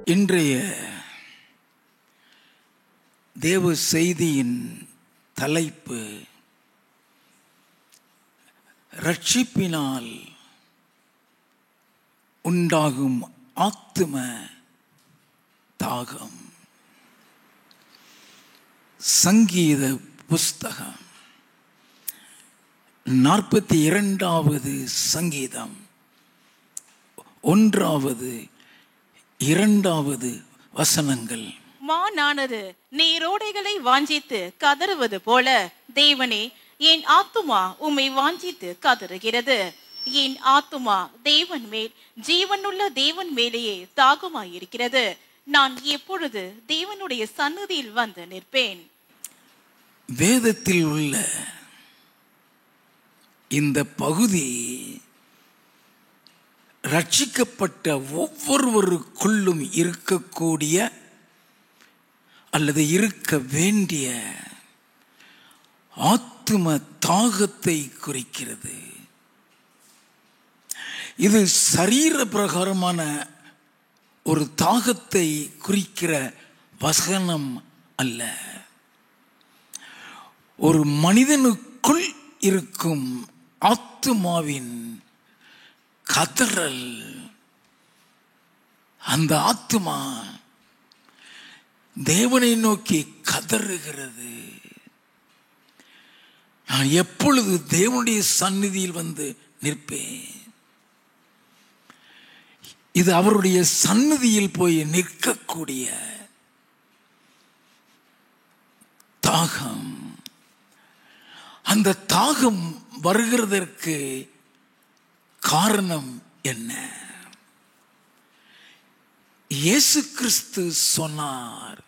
இன்றைய தேவ செய்தியின் தலைப்பு ரட்சிப்பினால் உண்டாகும் ஆத்தும தாகம். சங்கீத புஸ்தகம் 42வது சங்கீதம் 1வது 2வது வசனங்கள். மானானது நீரோடைகளை வாஞ்சித்து கதறுவது போல தேவனே, என் ஆத்துமா உம்மை வாஞ்சித்து கதறுகிறது. என் ஆத்துமா தேவன் மேல், ஜீவனுள்ள தேவன் மேலேயே தாகமாயிருக்கிறது. நான் எப்பொழுது தேவனுடைய சந்நிதியில் வந்து நிற்பேன்? வேதத்தில் உள்ள இந்த பகுதி ரட்சிக்கப்பட்ட ஒவ்வொருவருக்குள்ளும் இருக்கக்கூடிய அல்லது இருக்க வேண்டிய ஆத்தும தாகத்தை குறிக்கிறது. இது சரீர பிரகாரமான ஒரு தாகத்தை குறிக்கிற வசனம் அல்ல. ஒரு மனிதனுக்குள் இருக்கும் ஆத்துமாவின் கதறல். அந்த ஆத்துமா தேவனை நோக்கி கதறுகிறது. நான் எப்பொழுது தேவனுடைய சந்நிதியில் வந்து நிற்பேன்? இது அவருடைய சந்நிதியில் போய் நிற்கக்கூடிய தாகம். அந்த தாகம் வருகிறதற்கு காரணம் என்ன? இயேசு கிறிஸ்து சொன்னார்.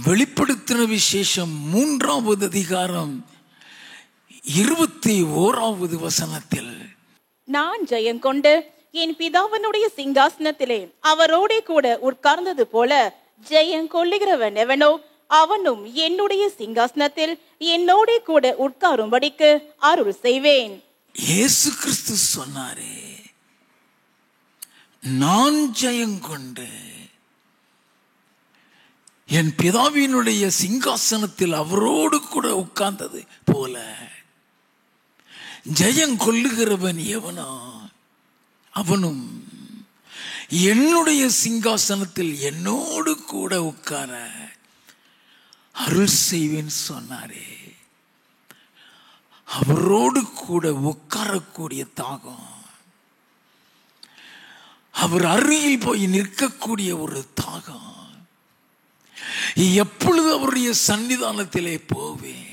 வெளிப்படுத்தின விசேஷம் 3வது அதிகாரம் 21வது வசனத்தில், நான் ஜெயங்கொண்டு என் பிதாவினுடைய சிங்காசனத்திலே அவரோடே கூட உட்கார்ந்தது போல ஜெயங்கொள்ளுகிறவன் எவனோ அவனும் என்னுடைய சிங்காசனத்தில் என்னோடே கூட உட்காரும்படிக்கு அருள் செய்வேன். இயேசு கிறிஸ்து சொன்னாரே, நான் ஜெயங்கொண்டு என் பிதாவினுடைய சிங்காசனத்தில் அவரோடு கூட உட்கார்ந்தது போல ஜெயங்கொள்ளுகிறவன் எவனோ அவனும் என்னுடைய சிங்காசனத்தில் என்னோடு கூட உட்கார அருள் செய்வேன் சொன்னாரே. அவரோடு கூட உட்காரக்கூடிய தாகம், அவர் அருகில் போய் நிற்கக்கூடிய ஒரு தாகம். எப்பொழுது அவருடைய சன்னிதானத்திலே போவேன்,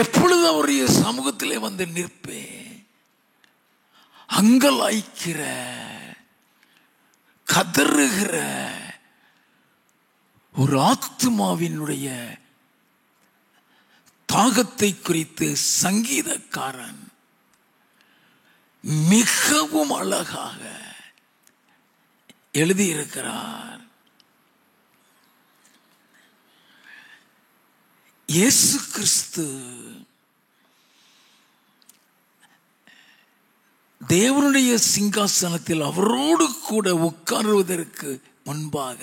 எப்பொழுது அவருடைய சமூகத்திலே வந்து நிற்பேன்? அங்கலாய்க்கிற, கதறுகிற ஒரு ஆத்துமாவினுடைய தாகத்தை குறித்து சங்கீதக்காரன் மிகவும் அழகாக எழுதியிருக்கிறார். இயேசு கிறிஸ்து தேவனுடைய சிங்காசனத்தில் அவரோடு கூட உட்காருவதற்கு முன்பாக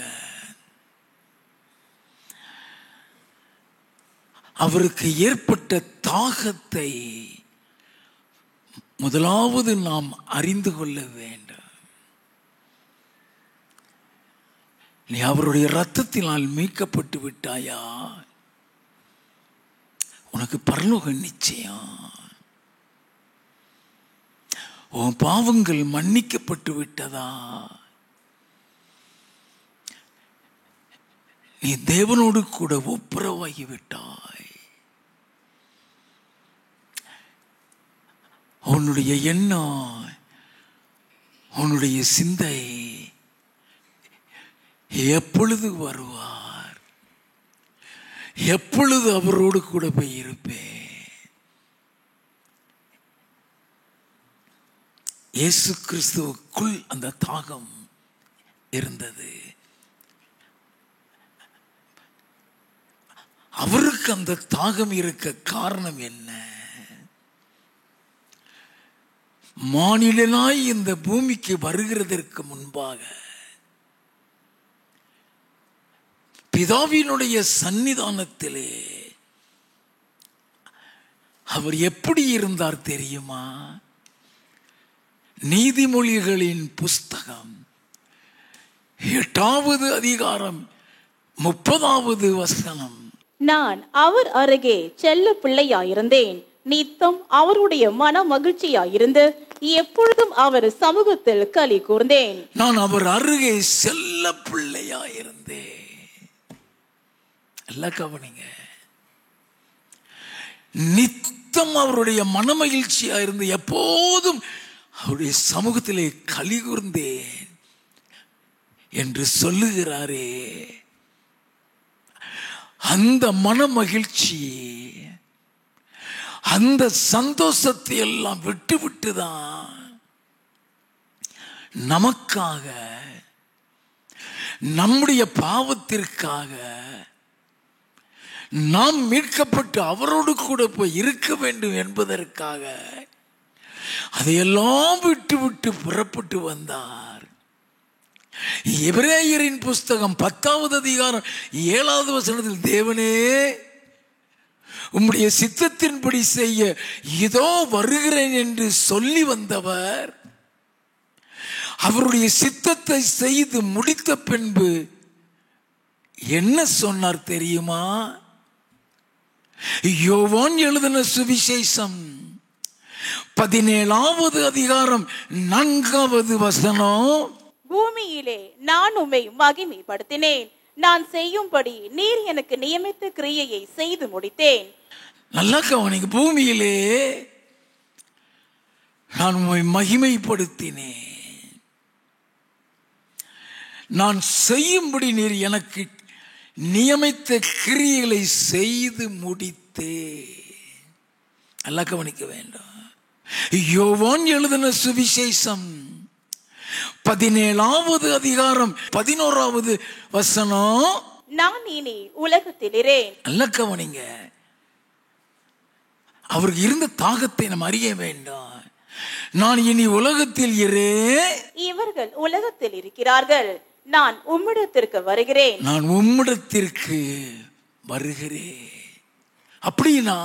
அவருக்கு ஏற்பட்ட தாகத்தை முதலாவது நாம் அறிந்து கொள்ள வேண்டும். நீ அவருடைய இரத்தத்தினால் மீட்கப்பட்டு விட்டாயா? உனக்கு பரலோகம் நிச்சயம். உன் பாவங்கள் மன்னிக்கப்பட்டு விட்டதா? நீ தேவனோடு கூட ஒப்புரவாகி விட்டாய். உன்னுடைய எண்ணம், உன்னுடைய சிந்தை எப்பொழுது வருவார், எப்பொழுது அவரோடு கூட போய் இருப்பேன்? இயேசு கிறிஸ்துவுக்குள் அந்த தாகம் இருந்தது. அவருக்கு அந்த தாகம் இருக்க காரணம் என்ன? மானிடனாய் இந்த பூமிக்கு வருகிறதற்கு முன்பாக பிதாவினுடைய சன்னிதானத்திலே அவர் எப்படி இருந்தார் தெரியுமா? நீதிமொழிகளின் புஸ்தகம் 8வது அதிகாரம் 30வது வசனம். நான் அவர் அருகே செல்ல பிள்ளையாயிருந்தேன், நித்தம் அவருடைய மன மகிழ்ச்சியாயிருந்து எப்பொழுதும் அவர் சமூகத்தில் களி கூர்ந்தேன். நான் அவர் அருகே செல்ல பிள்ளையாயிருந்தேன். எல்லாம் கவனிங்க. நித்தம் அவருடைய மன மகிழ்ச்சியா இருந்து எப்போதும் அவருடைய சமூகத்திலே களி கூர்ந்தேன் என்று சொல்லுகிறாரே. அந்த மன மகிழ்ச்சி, அந்த சந்தோஷத்தை எல்லாம் விட்டு விட்டுதான் நமக்காக, நம்முடைய பாவத்திற்காக நாம் மீட்கப்பட்டு அவரோடு கூட போய் இருக்க வேண்டும் என்பதற்காக அதையெல்லாம் விட்டு விட்டு புறப்பட்டு வந்தார். எபிரேயரின் புஸ்தகம் 10வது அதிகாரம் 7வது வசனத்தில், தேவனே உம்முடைய சித்தத்தின்படி செய்ய இதோ வருகிறேன் என்று சொல்லி வந்தவர் அவருடைய சித்தத்தை செய்து முடித்த பின்பு என்ன சொன்னார் தெரியுமா? யோவான் எழுதின சுவிசேஷம் 17வது அதிகாரம் 4வது வசனம், பூமியிலே நான் உம்மை மகிமைப்படுத்தினேன், நான் செய்யும்படி நீர் எனக்கு நியமித்த கிரியையை செய்து முடித்தேன். நல்லா கவனிங்க. பூமியிலே நான் உம்மை மகிமைப்படுத்தினேன், நான் செய்யும்படி நீர் எனக்கு நியமித்த கிரியைகளை செய்து முடித்தேன். நல்லா கவனிக்க வேண்டும். யோவான் எழுதின சுவிசேஷம் 17வது அதிகாரம் 11வது வசனம், நான் இனி உலகத்தில் இரேன். நல்லா கவனிங்க. அவருக்கு இருந்த தாகத்தை நாம் அறிய வேண்டும். நான் இனி உலகத்தில் இரேன், இவர்கள் உலகத்தில் இருக்கிறார்கள், நான் உம்மிடத்திற்கு வருகிறேன். நான் உம்மிடத்திற்கு வருகிறேன். அப்படின்னா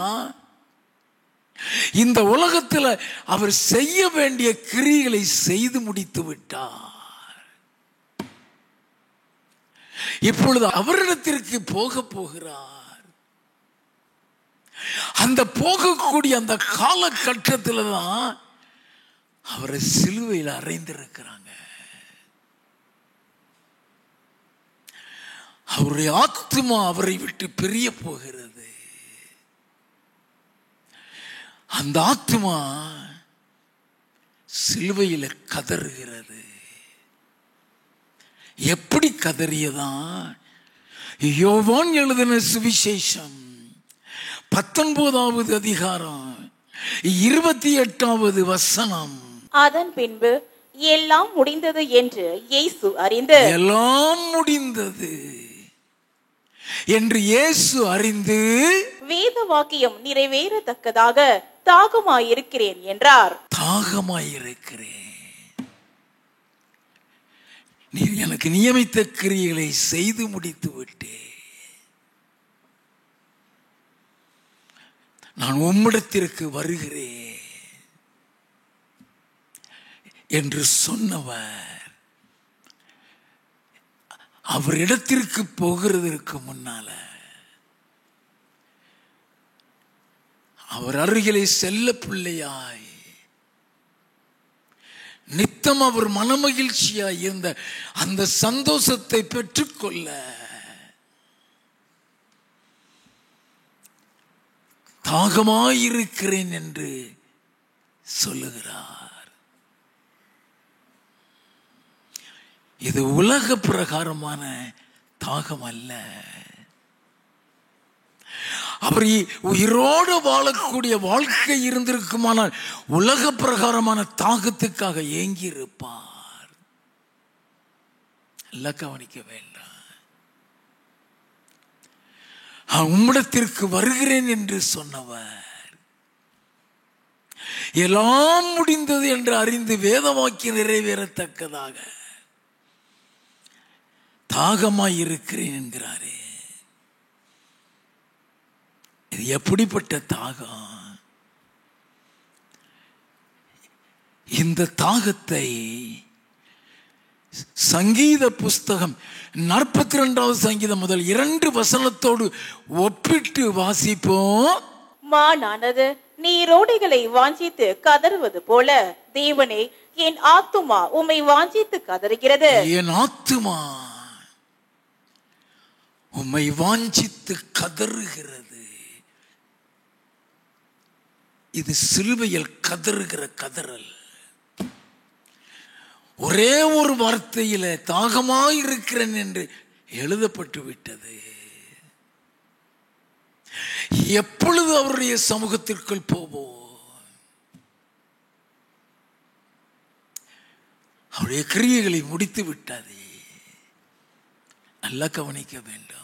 இந்த உலகத்தில் அவர் செய்ய வேண்டிய கிரியைகளை செய்து முடித்து விட்டார். இப்பொழுது அவரிடத்திற்கு போக போகிறார். அந்த போகக்கூடிய அந்த காலகட்டத்தில் தான் அவரை சிலுவையில் அறைந்திருக்கிறாங்க. அவருடைய ஆத்துமா அவரை விட்டு பிரிய போகிறது. அந்த ஆத்துமா சிலுவையில் கதறுகிறது. எப்படி கதறியதான்? யோவான் எழுதின சுவிசேஷம் 19வது அதிகாரம் 28வது வசனம், அதன் பின்பு எல்லாம் முடிந்தது என்று இயேசு அறிந்து, எல்லாம் முடிந்தது என்று இயேசு அறிந்து, வேத வாக்கியம் நிறைவேறத்தக்கதாக தாகமாயிருக்கிறேன் என்றார். தாகமாயிருக்கிறேன், நீர் எனக்கு நியமித்த கிரியைகளை செய்து முடித்து விட்டே, நான் உம்மிடத்திற்கு வருகிறேன் என்று சொன்னவர் அவரிடத்திற்கு போகிறதற்கு முன்னால அவர் அருகிலே செல்ல பிள்ளையாய் நித்தம் அவர் மனமகிழ்ச்சியாய் இருந்த அந்த சந்தோஷத்தை பெற்றுக்கொள்ள தாகமாயிருக்கிறேன் என்று சொல்லுகிறார். இது உலக பிரகாரமான தாகம் அல்ல. அவர் உயிரோடு வாழக்கூடிய வாழ்க்கை இருந்திருக்குமானால் உலக பிரகாரமான தாகத்துக்காக ஏங்கி இருப்பார். எல்லாம் கவனிக்க வேண்டாம். உம்மிடத்திற்கு வருகிறேன் என்று சொன்னவர் எல்லாம் முடிந்தது என்று அறிந்து வேதவாக்கி நிறைவேறத்தக்கதாக தாகமாய் இருக்கிறேன் என்கிறாரே. இது எப்படிப்பட்ட தாகம்? இந்த தாகத்தை சங்கீத புஸ்தகம் 42வது சங்கீதம் முதல் 2 வசனத்தோடு ஒப்பிட்டு வாசிப்போம். மானானது நீரோடைகளை வாஞ்சித்து கதறுவது போல தேவனே என் ஆத்துமா உம்மை வாஞ்சித்து கதறுகிறது. என் ஆத்துமா உம்மை வாஞ்சித்து கதறுகிறது. இது சிலுவையில் கதறுகிற கதறல். ஒரே ஒரு வார்த்தையில தாகமாயிருக்கிறேன் என்று எழுதப்பட்டு விட்டது. எப்பொழுது அவருடைய சமூகத்திற்குள் போவோம்? அவருடைய கிரியைகளை முடித்து விட்டது. நல்லா கவனிக்க வேண்டும்.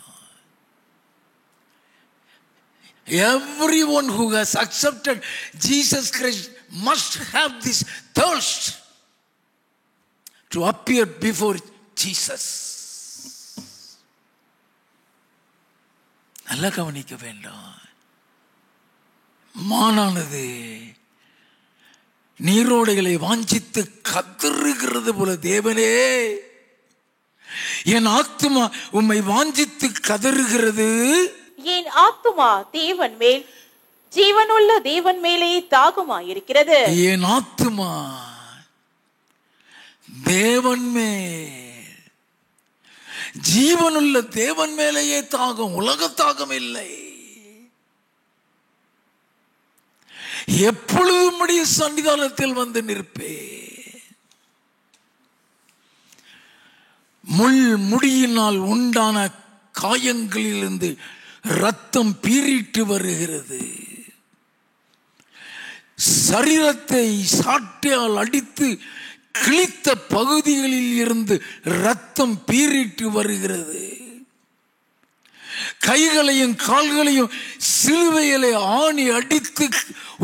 Everyone who has accepted Jesus Christ must have this thirst to appear before Jesus. நல்லா கவனிக்க வேண்டும். மானானது நீரோடைகளை வாஞ்சித்து கதறுகிறது போல தேவனே என் ஆத்துமா உம்மை வாஞ்சித்து கதறுகிறது. என் ஆத்துமா தேவன் மேல், ஜீவனுள்ள தேவன் மேலே தாகமாயிருக்கிறது. என் ஆத்துமா தேவன் மேல், ஜீவனுள்ள தேவன் மேலேயே தாகம், உலக தாகம் இல்லை. எப்பொழுதும் உம்முடைய சன்னிதானத்தில் வந்து நிற்பேன். முள் முடியினால் உண்டான காயங்களிலிருந்து ரத்தம் பீறிட்டு வருகிறது. சரீரத்தை சாட்டையால் அடித்து கிழித்த பகுதிகளில் இருந்து ரத்தம் பீறிட்டு வருகிறது. கைகளையும் கால்களையும் சிலுவையிலே ஆணி அடித்து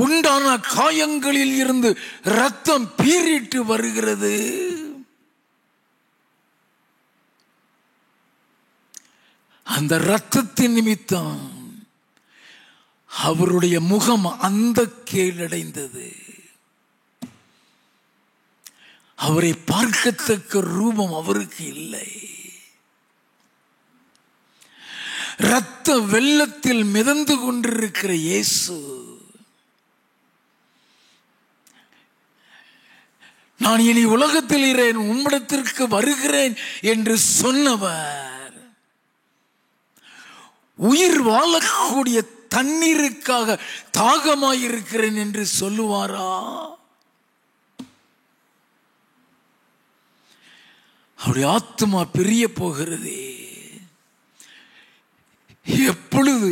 உண்டான காயங்களில் இருந்து ரத்தம் பீறிட்டு வருகிறது. அந்த இரத்தத்தின் நிமித்தம் அவருடைய முகம் அந்த கேளடைந்தது. அவரை பார்க்கத்தக்க ரூபம் அவருக்கு இல்லை. இரத்த வெள்ளத்தில் மிதந்து கொண்டிருக்கிற இயேசு, நான் இனி உலகத்தில் இரேன் உம்மிடத்திற்கு வருகிறேன் என்று சொன்னவர் உயிர் வாழக்கூடிய தண்ணீருக்காக தாகமாயிருக்கிறேன் என்று சொல்லுவாரா? அவருடைய ஆத்துமா பிரிய போகிறதே. எப்பொழுது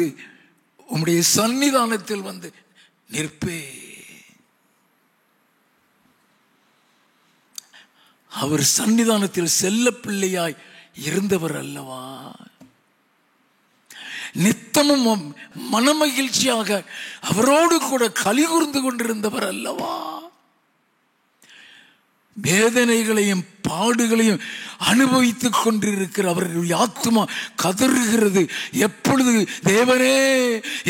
உம்முடைய சன்னிதானத்தில் வந்து நிற்பே. அவர் சன்னிதானத்தில் செல்ல பிள்ளையாய் இருந்தவர் அல்லவா? நித்தமும் மனமகிழ்ச்சியாக அவரோடு கூட கலிகூர்ந்து கொண்டிருந்தவர் அல்லவா? வேதனைகளையும் பாடுகளையும் அனுபவித்துக் கொண்டிருக்கிற அவர்களுடைய ஆத்துமா கதறுகிறது. எப்பொழுது தேவனே,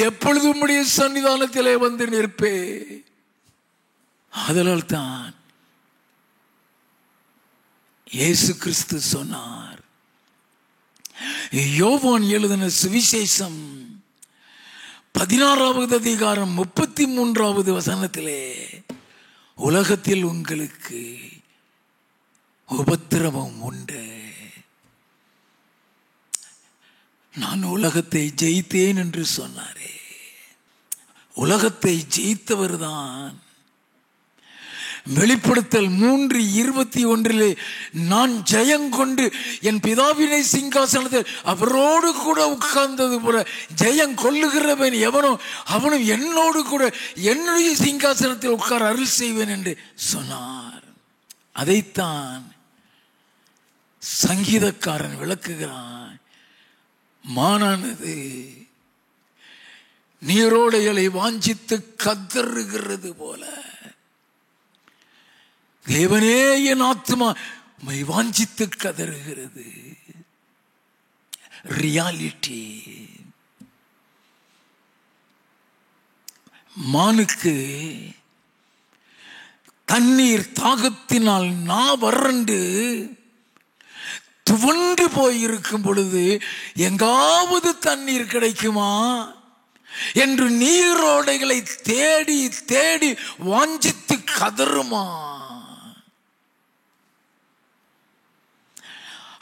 எப்பொழுது உம்முடைய சன்னிதானத்திலே வந்து நிற்பே. அதனால் தான் இயேசு கிறிஸ்து சொன்னார், யோவான் எழுதின சுவிசேஷம் 16வது அதிகாரம் 33வது வசனத்திலே, உலகத்தில் உங்களுக்கு உபத்திரவம் உண்டு, நான் உலகத்தை ஜெயித்தேன் என்று சொன்னாரே. உலகத்தை ஜெயித்தவர் தான். வெளிப்படுத்தல் 3:21 நான் ஜெயங்கொண்டு என் பிதாவினை சிங்காசனத்தில் அவரோடு கூட உட்கார்ந்தது போல ஜெயம் கொள்ளுகிறவன் எவனோ அவனும் என்னோடு கூட என்னுடைய சிங்காசனத்தில் உட்கார அருள் செய்வேன் என்று சொன்னார். அதைத்தான் சங்கீதக்காரன் விளக்குகிறான். மானானது நீரோடைகளை வாஞ்சித்து கதறுகிறது போல தேவனே, என் ஆத்துமா உம்மை வாஞ்சித்து கதறுகிறது. ரியாலிட்டி. மானுக்கு தண்ணீர் தாகத்தினால் வறண்டு துவண்டு போயிருக்கும் பொழுது எங்காவது தண்ணீர் கிடைக்குமா என்று நீரோடைகளை தேடி தேடி வாஞ்சித்து கதறுமா.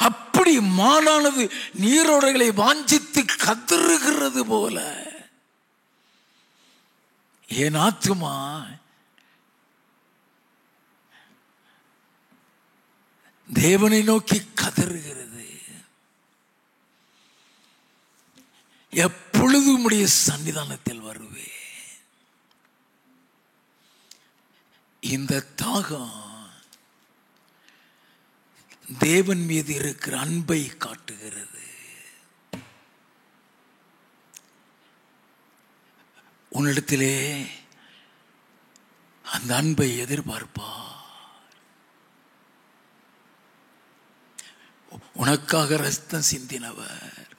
அப்படி மானானது நீரோடைகளை வாஞ்சித்து கதறுகிறது போல என் ஆத்துமா தேவனை நோக்கி கதறுகிறது. எப்பொழுது உம்முடைய சன்னிதானத்தில் வருவேன்? இந்த தாகம் தேவன் மீது இருக்கிற அன்பை காட்டுகிறது. உன்னிடத்திலே அந்த அன்பை எதிர்பார்ப்பார். உனக்காக ரத்தம் சிந்தினவர்,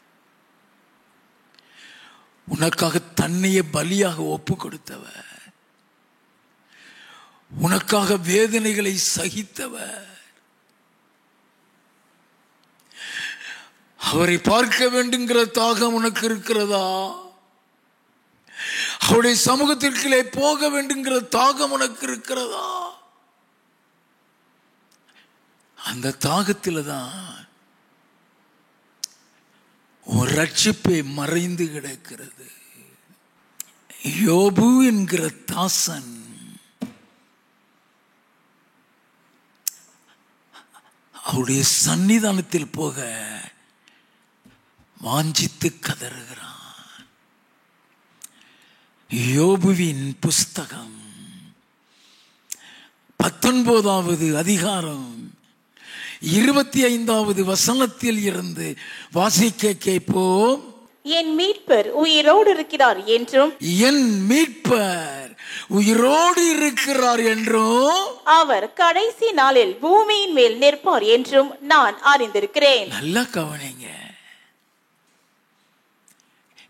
உனக்காக தன்னையே பலியாக ஒப்பு கொடுத்தவர், உனக்காக வேதனைகளை சகித்தவர், அவரை பார்க்க வேண்டுங்கிற தாகம் உனக்கு இருக்கிறதா? அவருடைய சமூகத்திற்குள்ளே போக வேண்டுங்கிற தாகம் உனக்கு இருக்கிறதா? அந்த தாகத்தில் தான் ஒரு ரட்சிப்பை மறைந்து கிடக்கிறது. யோபு என்கிற தாசன் அவருடைய சன்னிதானத்தில் போக வாஞ்சித்து கதறுகிறான். யோபுவின் புஸ்தகம் 19வது அதிகாரம் 25வது வசனத்தில் இருந்து வாசிக்க கேட்போம். என் மீட்பர் உயிரோடு இருக்கிறார் என்றும், என் மீட்பர் உயிரோடு இருக்கிறார் என்றும், அவர் கடைசி நாளில் பூமியின் மேல் நிற்பார் என்றும் நான் அறிந்திருக்கிறேன். நல்லா கவனிங்க.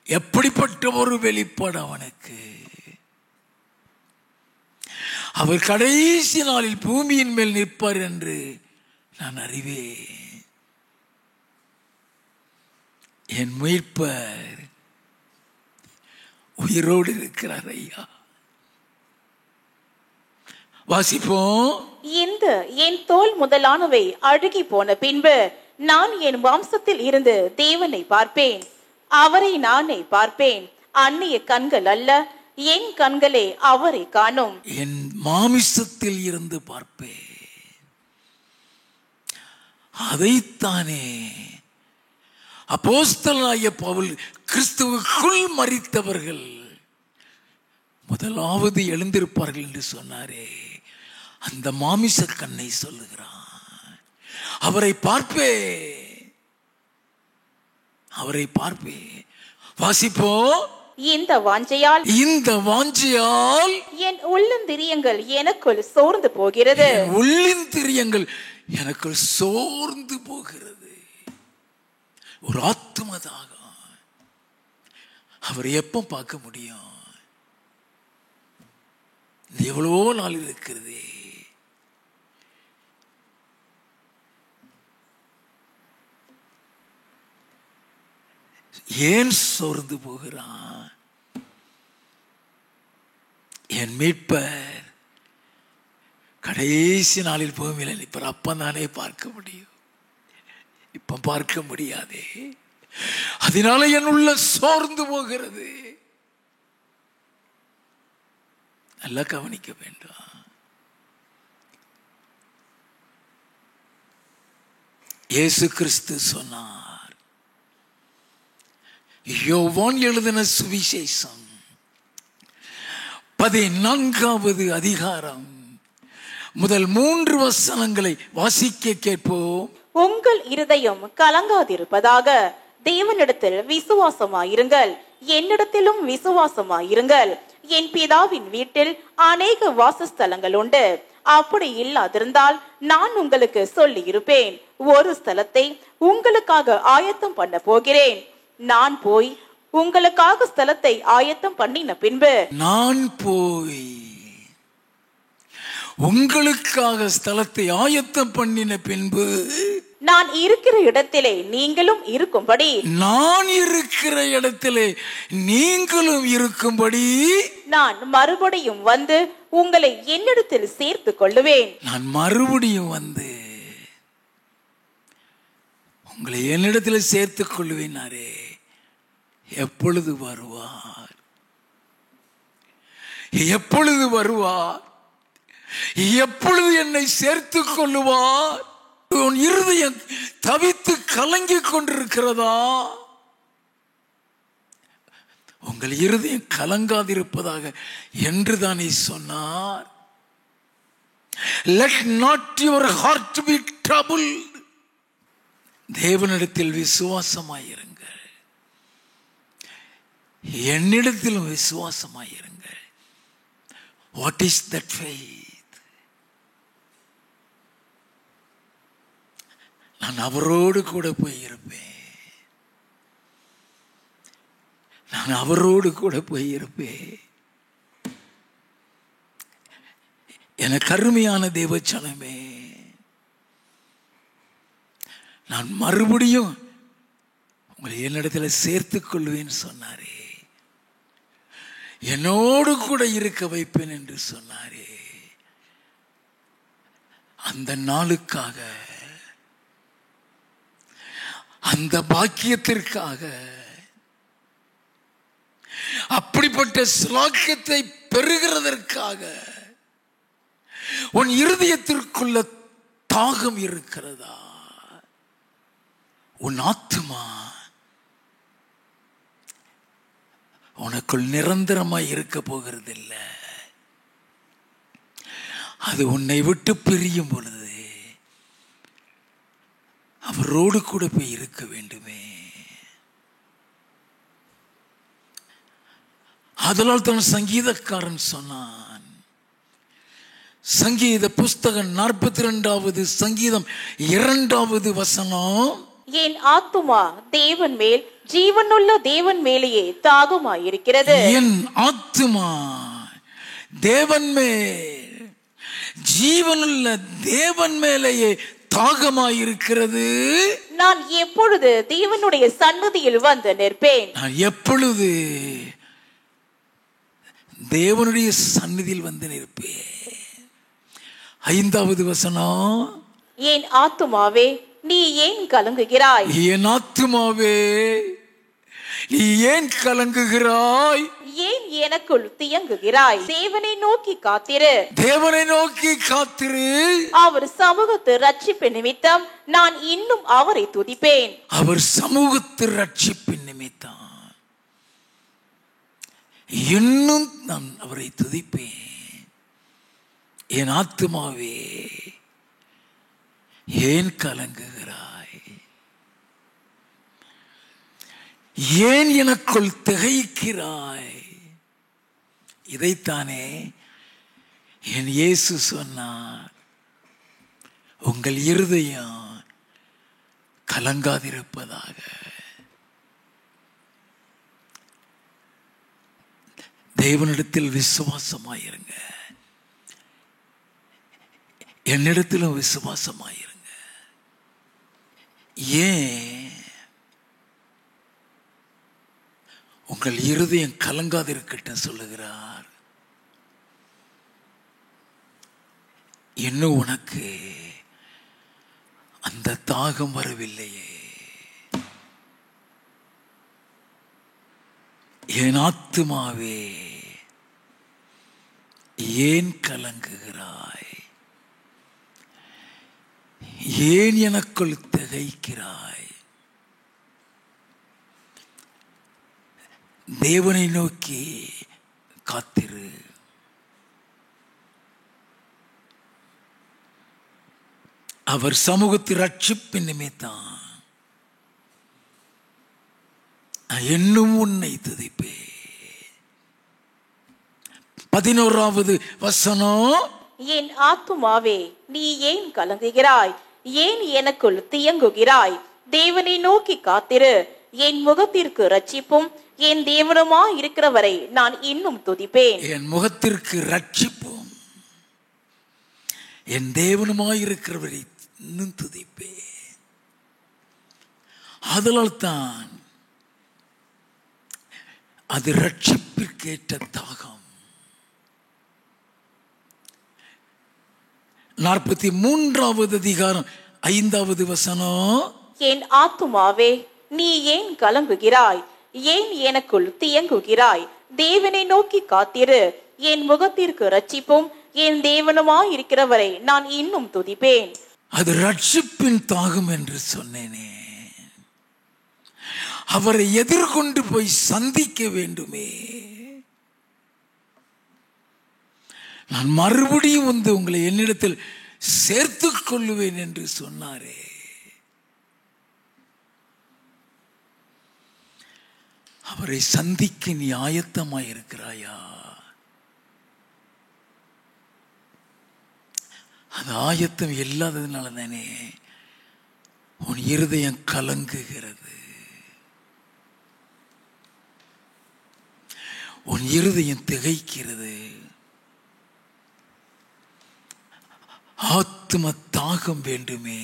எப்படிப்பட்ட ஒரு வெளிப்பாடு அவனுக்கு! அவர் கடைசி நாளில் பூமியின் மேல் நிற்பார் என்று நான் அறிவேன். என் மீட்பர் உயிரோடு இருக்கிறார் ஐயா. வாசிப்போம். இந்த என் தோல் முதலானவை அழுகி போன பின்பு நான் என் வம்சத்தில் இருந்து தேவனை பார்ப்பேன். அவரை நானே பார்ப்பேன். அந்நிய கண்கள் அல்ல, என் கண்களே அவரை காணும். என் மாமிசத்தில் இருந்து பார்ப்பேன். அதைத்தானே அப்போஸ்தலனாகிய பவுல் கிறிஸ்துவுக்குள் மரித்தவர்கள் முதலாவது எழுந்திருப்பார்கள் என்று சொன்னாரே, அந்த மாமிச கண்ணை சொல்லுகிறான். அவரை பார்ப்பே, அவரை பார்ப்பே. வாசிப்போ. இந்த வாஞ்சையால் என் உள்ளந்திரியங்கள் எனக்குள் சோர்ந்து போகிறது. உள்ளந்திரியங்கள் எனக்குள் சோர்ந்து போகிறது. ஒரு ஆத்துமதாக அவரை எப்போ பார்க்க முடியும்? எவ்வளோ நாள் இருக்கிறது. ஏன் சோர்ந்து போகிறான்? என் மீட்பர் கடைசி நாளில் பூமியில் நிற்பர். அப்பந்தானே பார்க்க முடியும், இப்ப பார்க்க முடியாதே. அதனால என் உள்ள சோர்ந்து போகிறது. நல்லா கவனிக்க வேண்டும். இயேசு கிறிஸ்து சொன்னார், யோவான் எழுதின சுவிசேஷம் 14வது அதிகாரம் முதல் 3 வசனங்களை வாசிக்க கேட்போம். உங்கள் இருதயம் கலங்காதிருப்பதாக தேவனிடத்தில் விசுவாசமாயிருங்கள், என்னிடத்திலும் விசுவாசமாயிருங்கள். என் பிதாவின் வீட்டில் அநேக வாசஸ்தலங்கள் உண்டு. அப்படி இல்லாதிருந்தால் நான் உங்களுக்கு சொல்லி இருப்பேன். ஒரு ஸ்தலத்தை உங்களுக்காக ஆயத்தம் பண்ண போகிறேன். நான் போய் உங்களுக்காக ஸ்தலத்தை ஆயத்தம் பண்ணின பின்பு உங்களுக்காக ஸ்தலத்தை ஆயத்தம் பண்ணின பின்பு நான் இருக்கிற இடத்திலே நீங்களும் இருக்கும்படி நான் இருக்கிற இடத்திலே நீங்களும் இருக்கும்படி நான் மறுபடியும் வந்து உங்களை என்னிடத்தில் சேர்த்துக் கொள்ளுவேன். நான் மறுபடியும் வந்து உங்களை என்னிடத்தில் சேர்த்துக் கொள்ளுவேனாரே. எப்பொழுது வருவார்? எப்பொழுது வருவார்? எப்பொழுது என்னை சேர்த்துக் கொள்ளுவார்? உன் இருதயம் தவித்து கலங்கிக் கொண்டிருக்கிறதா? உங்கள் இருதயம் கலங்காதிருப்பதாக என்று தானே சொன்னார். Let not your heart be troubled. தேவனிடத்தில் விசுவாசமாயிருங்கள், என்னிடத்திலும் விசுவாசமாயிருங்கள். What is that faith? நான் அவரோடு கூட போயிருப்பேன். நான் அவரோடு கூட போயிருப்பேன். எனக்கு அருமையான தேவச்சனமே, நான் மறுபடியும் உங்களை என்னிடத்தில் சேர்த்துக் கொள்வேன்னு சொன்னாரே. என்னோடு கூட இருக்க வைப்பேன் என்று சொன்னாரே. அந்த நாளுக்காக, அந்த பாக்கியத்திற்காக, அப்படிப்பட்ட ஸ்லாக்கியத்தை பெறுகிறதற்காக உன் இருதயத்திற்குள்ள தாகம் இருக்கிறதா? உன் ஆத்துமா உனக்குள் நிரந்தரமாய் இருக்க போகிறதில்லை. அது உன்னை விட்டு பிரியும் பொழுது அவரோடு கூட போய் இருக்க வேண்டுமே. அதனால் தான் சங்கீதக்காரன் சொன்னான், சங்கீத புஸ்தகம் 42வது சங்கீதம் 2வது வசனம், என் ஆத்துமா தேவன் மேல், ஜீவனுள்ள தேவன் மேலேயே தாகமாயிருக்கிறது. என் ஆத்துமா தேவன் மேல், ஜீவனுள்ள தேவன் மேலேயே தாகமாயிருக்கிறது. நான் எப்பொழுது தேவனுடைய சன்னதியில் வந்து நிற்பேன்? நான் எப்பொழுது தேவனுடைய சந்நிதியில் வந்து நிற்பேன். 5வது வசனம், என் ஆத்துமாவே நீ ஏன் கலங்குகிறாய்? என் ஆத்துமாவே நீ ஏன் கலங்குகிறாய்? ஏன் எனக்குள் தியங்குகிறாய்? தேவனை நோக்கி காத்திரு, தேவனை நோக்கி காத்திரு. அவர் சமூகத்து ரட்சிப்பு நிமித்தம் நான் இன்னும் அவரை துதிப்பேன். அவர் சமூகத்து ரட்சிப்பு நிமித்தம் இன்னும் நான் அவரை துதிப்பேன். என் ஆத்துமாவே ஏன் கலங்குகிறாய்? ஏன் எனக்குள் திகைக்கிறாய்? இதைத்தானே என் இயேசு சொன்னார், உங்கள் இருதயம் கலங்காதிருப்பதாக. தேவனிடத்தில் விசுவாசமாயிருங்க, என்னிடத்திலும் விசுவாசமாயிருங்க. ஏன் உங்கள் இருதயம் கலங்காதிருக்கட்டும் சொல்லுகிறார். இன்னும் உனக்கு அந்த தாகம் வரவில்லையே. என் ஆத்துமாவே ஏன் கலங்குகிறாய்? ஏன் எனக்குள் திகைக்கிறாய்? தேவனை நோக்கி காத்திரு. அவர் சமூகத்தில் ரட்சிப்பின் நிமித்தம் இன்னும் உன்னை துதிப்பேன். 11வது வசனம், என் ஆத்துமாவே நீ ஏன் கலங்குகிறாய்? ஏன் எனக்குள் தியங்குகிறாய்? தேவனை நோக்கி காத்திரு. என் முகத்திற்கு இரட்சிப்பும் என் தேவனுமா இருக்கிறவரை நான் இன்னும் துதிப்பேன். என் முகத்திற்கு இரட்சிப்பும் என் தேவனுமாய் இருக்கிறவரை இன்னும் துதிப்பேன். அதனால் தான் அது இரட்சிப்பிற்கேற்ற தாகம். 43வது அதிகாரம் 5வது வசனம். என் ஆத்துமாவே நீ ஏன் கலங்குகிறாய்? ஏன் எனக்குள் தியங்குகிறாய்? தேவனை நோக்கி காத்திரு. என் முகத்திற்கு இரட்சிப்பும் என் தேவனுமா இருக்கிறவரை நான் இன்னும் துதிப்பேன். அது ரட்சிப்பின் தாகம் என்று சொன்னேனே. அவரை எதிர்கொண்டு போய் சந்திக்க வேண்டுமே. நான் மறுபடியும் வந்து உங்களை என்னிடத்தில் சேர்த்துக் கொள்ளுவேன் என்று சொன்னாரே. அவரை சந்திக்க நீ ஆயத்தமாய் இருக்கிறாயா? அது ஆயத்தம் இல்லாததுனால தானே உன் இருதயம் கலங்குகிறது. உன் இருதயம் திகைக்கிறது. ஆத்ம தாகம் வேண்டுமே.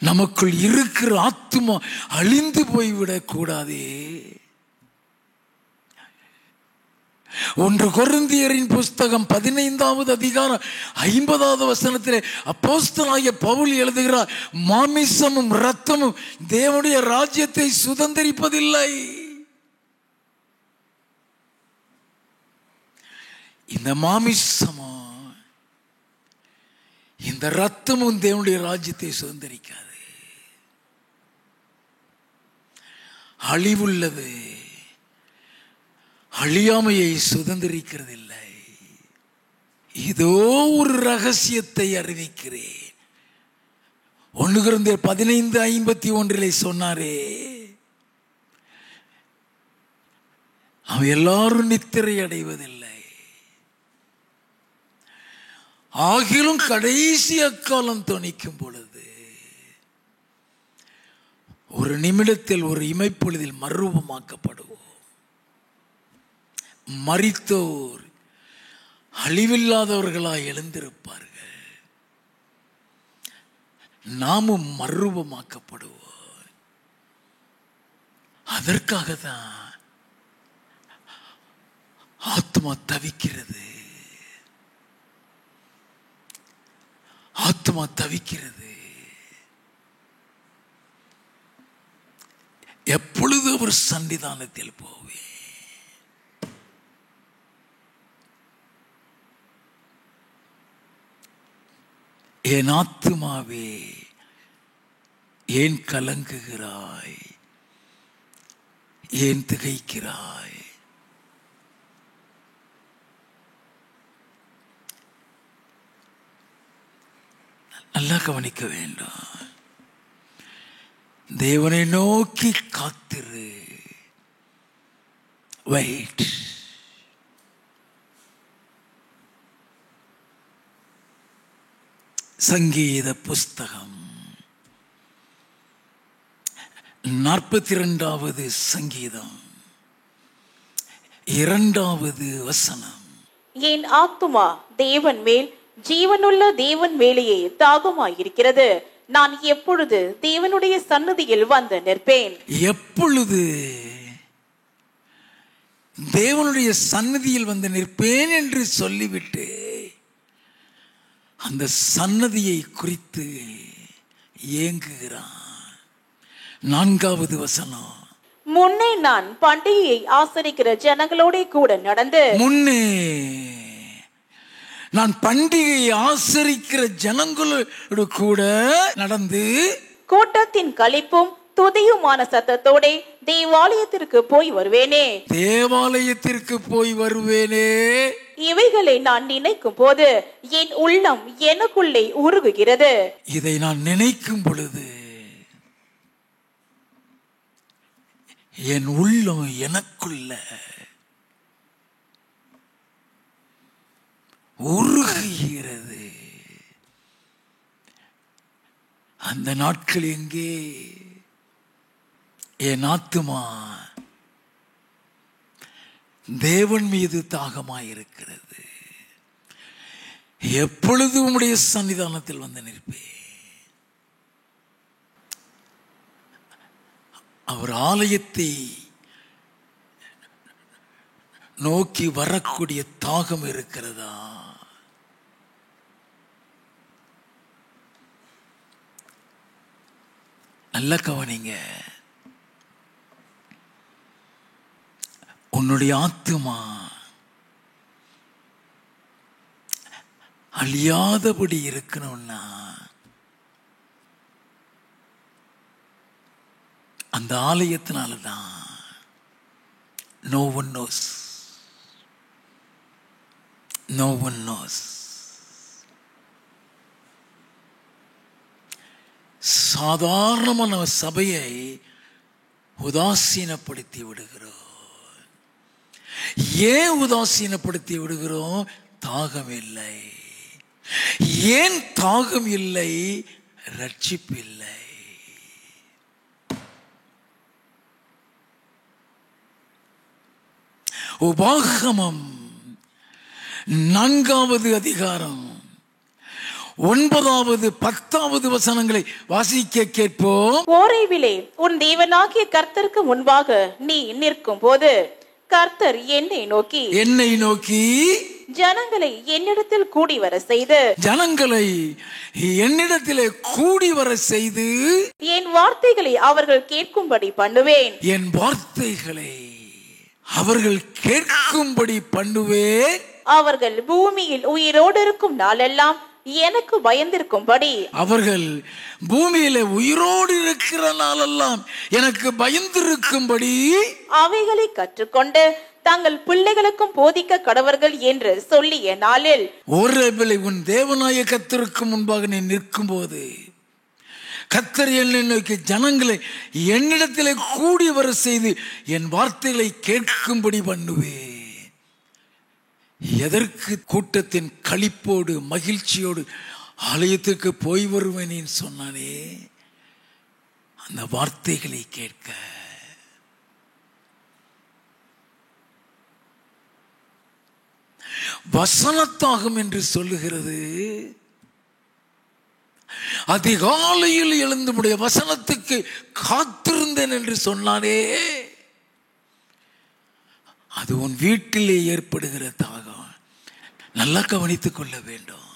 நமக்குள் இருக்கிற ஆத்மா அழிந்து போய்விடக் கூடாதே. 1 கொரிந்தியரின் புஸ்தகம் 15வது அதிகாரம் 50வது வசனத்திலே அப்போஸ்தலனாகிய பவுல் எழுதுகிறார், மாமிசமும் இரத்தமும் தேவனுடைய ராஜ்யத்தை சுதந்தரிப்பதில்லை. இந்த மாமிசமும் இந்த இரத்தமும் தேவனுடைய ராஜ்யத்தை சுதந்தரிக்காது. அழிவுள்ளது அழியாமையை சுதந்திரிக்கிறது இல்லை. இதோ ஒரு ரகசியத்தை அறிவிக்கிறேன். 1 கொரிந்தியர் 15:51 சொன்னாரே, அவன் எல்லாரும் நித்திரை அடைவதில்லை, ஆகிலும் கடைசி அக்காலம் தொனிக்கும் பொழுது ஒரு நிமிடத்தில் ஒரு இமைப்பொழுதில் மறுரூபமாக்கப்படுவோம். மரித்தோர் அழிவில்லாதவர்களாய் எழுந்திருப்பார்கள். நாமும் மறுரூபமாக்கப்படுவோம். அதற்காக தான் ஆத்மா தவிக்கிறது. ஆத்மா தவிக்கிறது. எப்பொழுது ஒரு சன்னிதானத்தில் போவேன். என் ஆத்துமாவே ஏன் கலங்குகிறாய்? ஏன் திகைக்கிறாய்? நல்லா கவனிக்க வேண்டும். தேவனை நோக்கி காத்திரு. வெயிட். சங்கீத புஸ்தகம் 42வது சங்கீதம் 2வது வசனம். என் ஆத்துமா தேவன் மேல், ஜீவனுள்ள தேவன் மேலேயே தாகமாயிருக்கிறது. நான் எப்பொழுது தேவனுடைய சன்னதியில் வந்து நிற்பேன்? எப்பொழுது தேவனுடைய சன்னதியில் வந்து நிற்பேன் என்று சொல்லிவிட்டு அந்த சன்னதியை குறித்து ஏங்குகிறான். 4வது வசனம். முன்னே நான் பண்டிகையை ஆசரிக்கிற ஜனங்களோட கூட நடந்து, முன்னே நான் பண்டிகையை ஆசரிக்கிற ஜனங்களோடு கூட நடந்து, கூட்டத்தின் களிப்பும் துதியுமான சத்தத்தோட தேவாலயத்திற்கு போய் வருவேனே. தேவாலயத்திற்கு போய் வருவேனே. இவைகளை நான் நினைக்கும் போது என் உள்ளம் எனக்குள்ளே உருகுகிறது. இதை நான் நினைக்கும் பொழுது என் உள்ளம் எனக்குள்ள உருகுகிறது. அந்த நாட்கள் எங்கே? என் ஆத்துமா தேவன் மீது தாகமாயிருக்கிறது. எப்பொழுது உம்முடைய சன்னிதானத்தில் வந்து நிற்பேன். அவர் ஆலயத்தை நோக்கி வரக்கூடிய தாகம் இருக்கிறதா? நல்ல கவனிங்க. உன்னுடைய ஆத்துமா அழியாதபடி இருக்கணும்னா அந்த ஆலயத்தினாலதான். No one knows. No one knows. சாதாரணமான சபையை உதாசீனப்படுத்தி விடுகிறோம். ஏன் உதாசீனப்படுத்தி விடுகிறோம்? தாகம் இல்லை. ஏன் தாகம் இல்லை? ரட்சிப்பு இல்லை. உபாகமம் 4வது அதிகாரம் 9வது 10வது வசனங்களை வாசிக்க கேட்போம். ஓரேபிலே உன் தேவனாகிய கர்த்தருக்கு முன்பாக நீ நிற்கும் போது கர்த்தர் என்னை நோக்கி ஜனங்களை என்னிடத்தில் கூடி வர செய்து என் வார்த்தைகளை அவர்கள் கேட்கும்படி பண்ணுவேன். என் வார்த்தைகளை அவர்கள் கேட்கும்படி பண்ணுவேன். அவர்கள் பூமியில் உயிரோடு இருக்கும் நாளெல்லாம் எனக்கு பயந்திருக்கும்படி. அவர்கள் பூமியில உயிரோடு இருக்கிற நாளெல்லாம் எனக்கு பயந்திருக்கும்படி அவைகளை கற்றுக்கொண்டு தங்கள் பிள்ளைகளுக்கும் போதிக்க கடவர்கள் என்று சொல்லிய நாளில் ஓரேபிலே உன் தேவனாய கர்த்தருக்கு முன்பாக நீ நிற்கும் போது கர்த்தர் என்னை நோக்கி ஜனங்களை என்னிடத்திலே கூடி வர செய்து என் வார்த்தைகளை கேட்கும்படி பண்ணுவேன். எதற்கு? கூட்டத்தின் களிப்போடு மகிழ்ச்சியோடு ஆலயத்துக்கு போய் வருவேன் சொன்னானே, அந்த வார்த்தைகளை கேட்க. வசனத்தாகும் என்று சொல்லுகிறது. அதிகாலையில் எழுந்துடைய வசனத்துக்கு காத்திருந்தேன் என்று சொன்னானே, அது உன் வீட்டிலே ஏற்படுகிற தாகம். நல்லா கவனித்துக் கொள்ள வேண்டும்.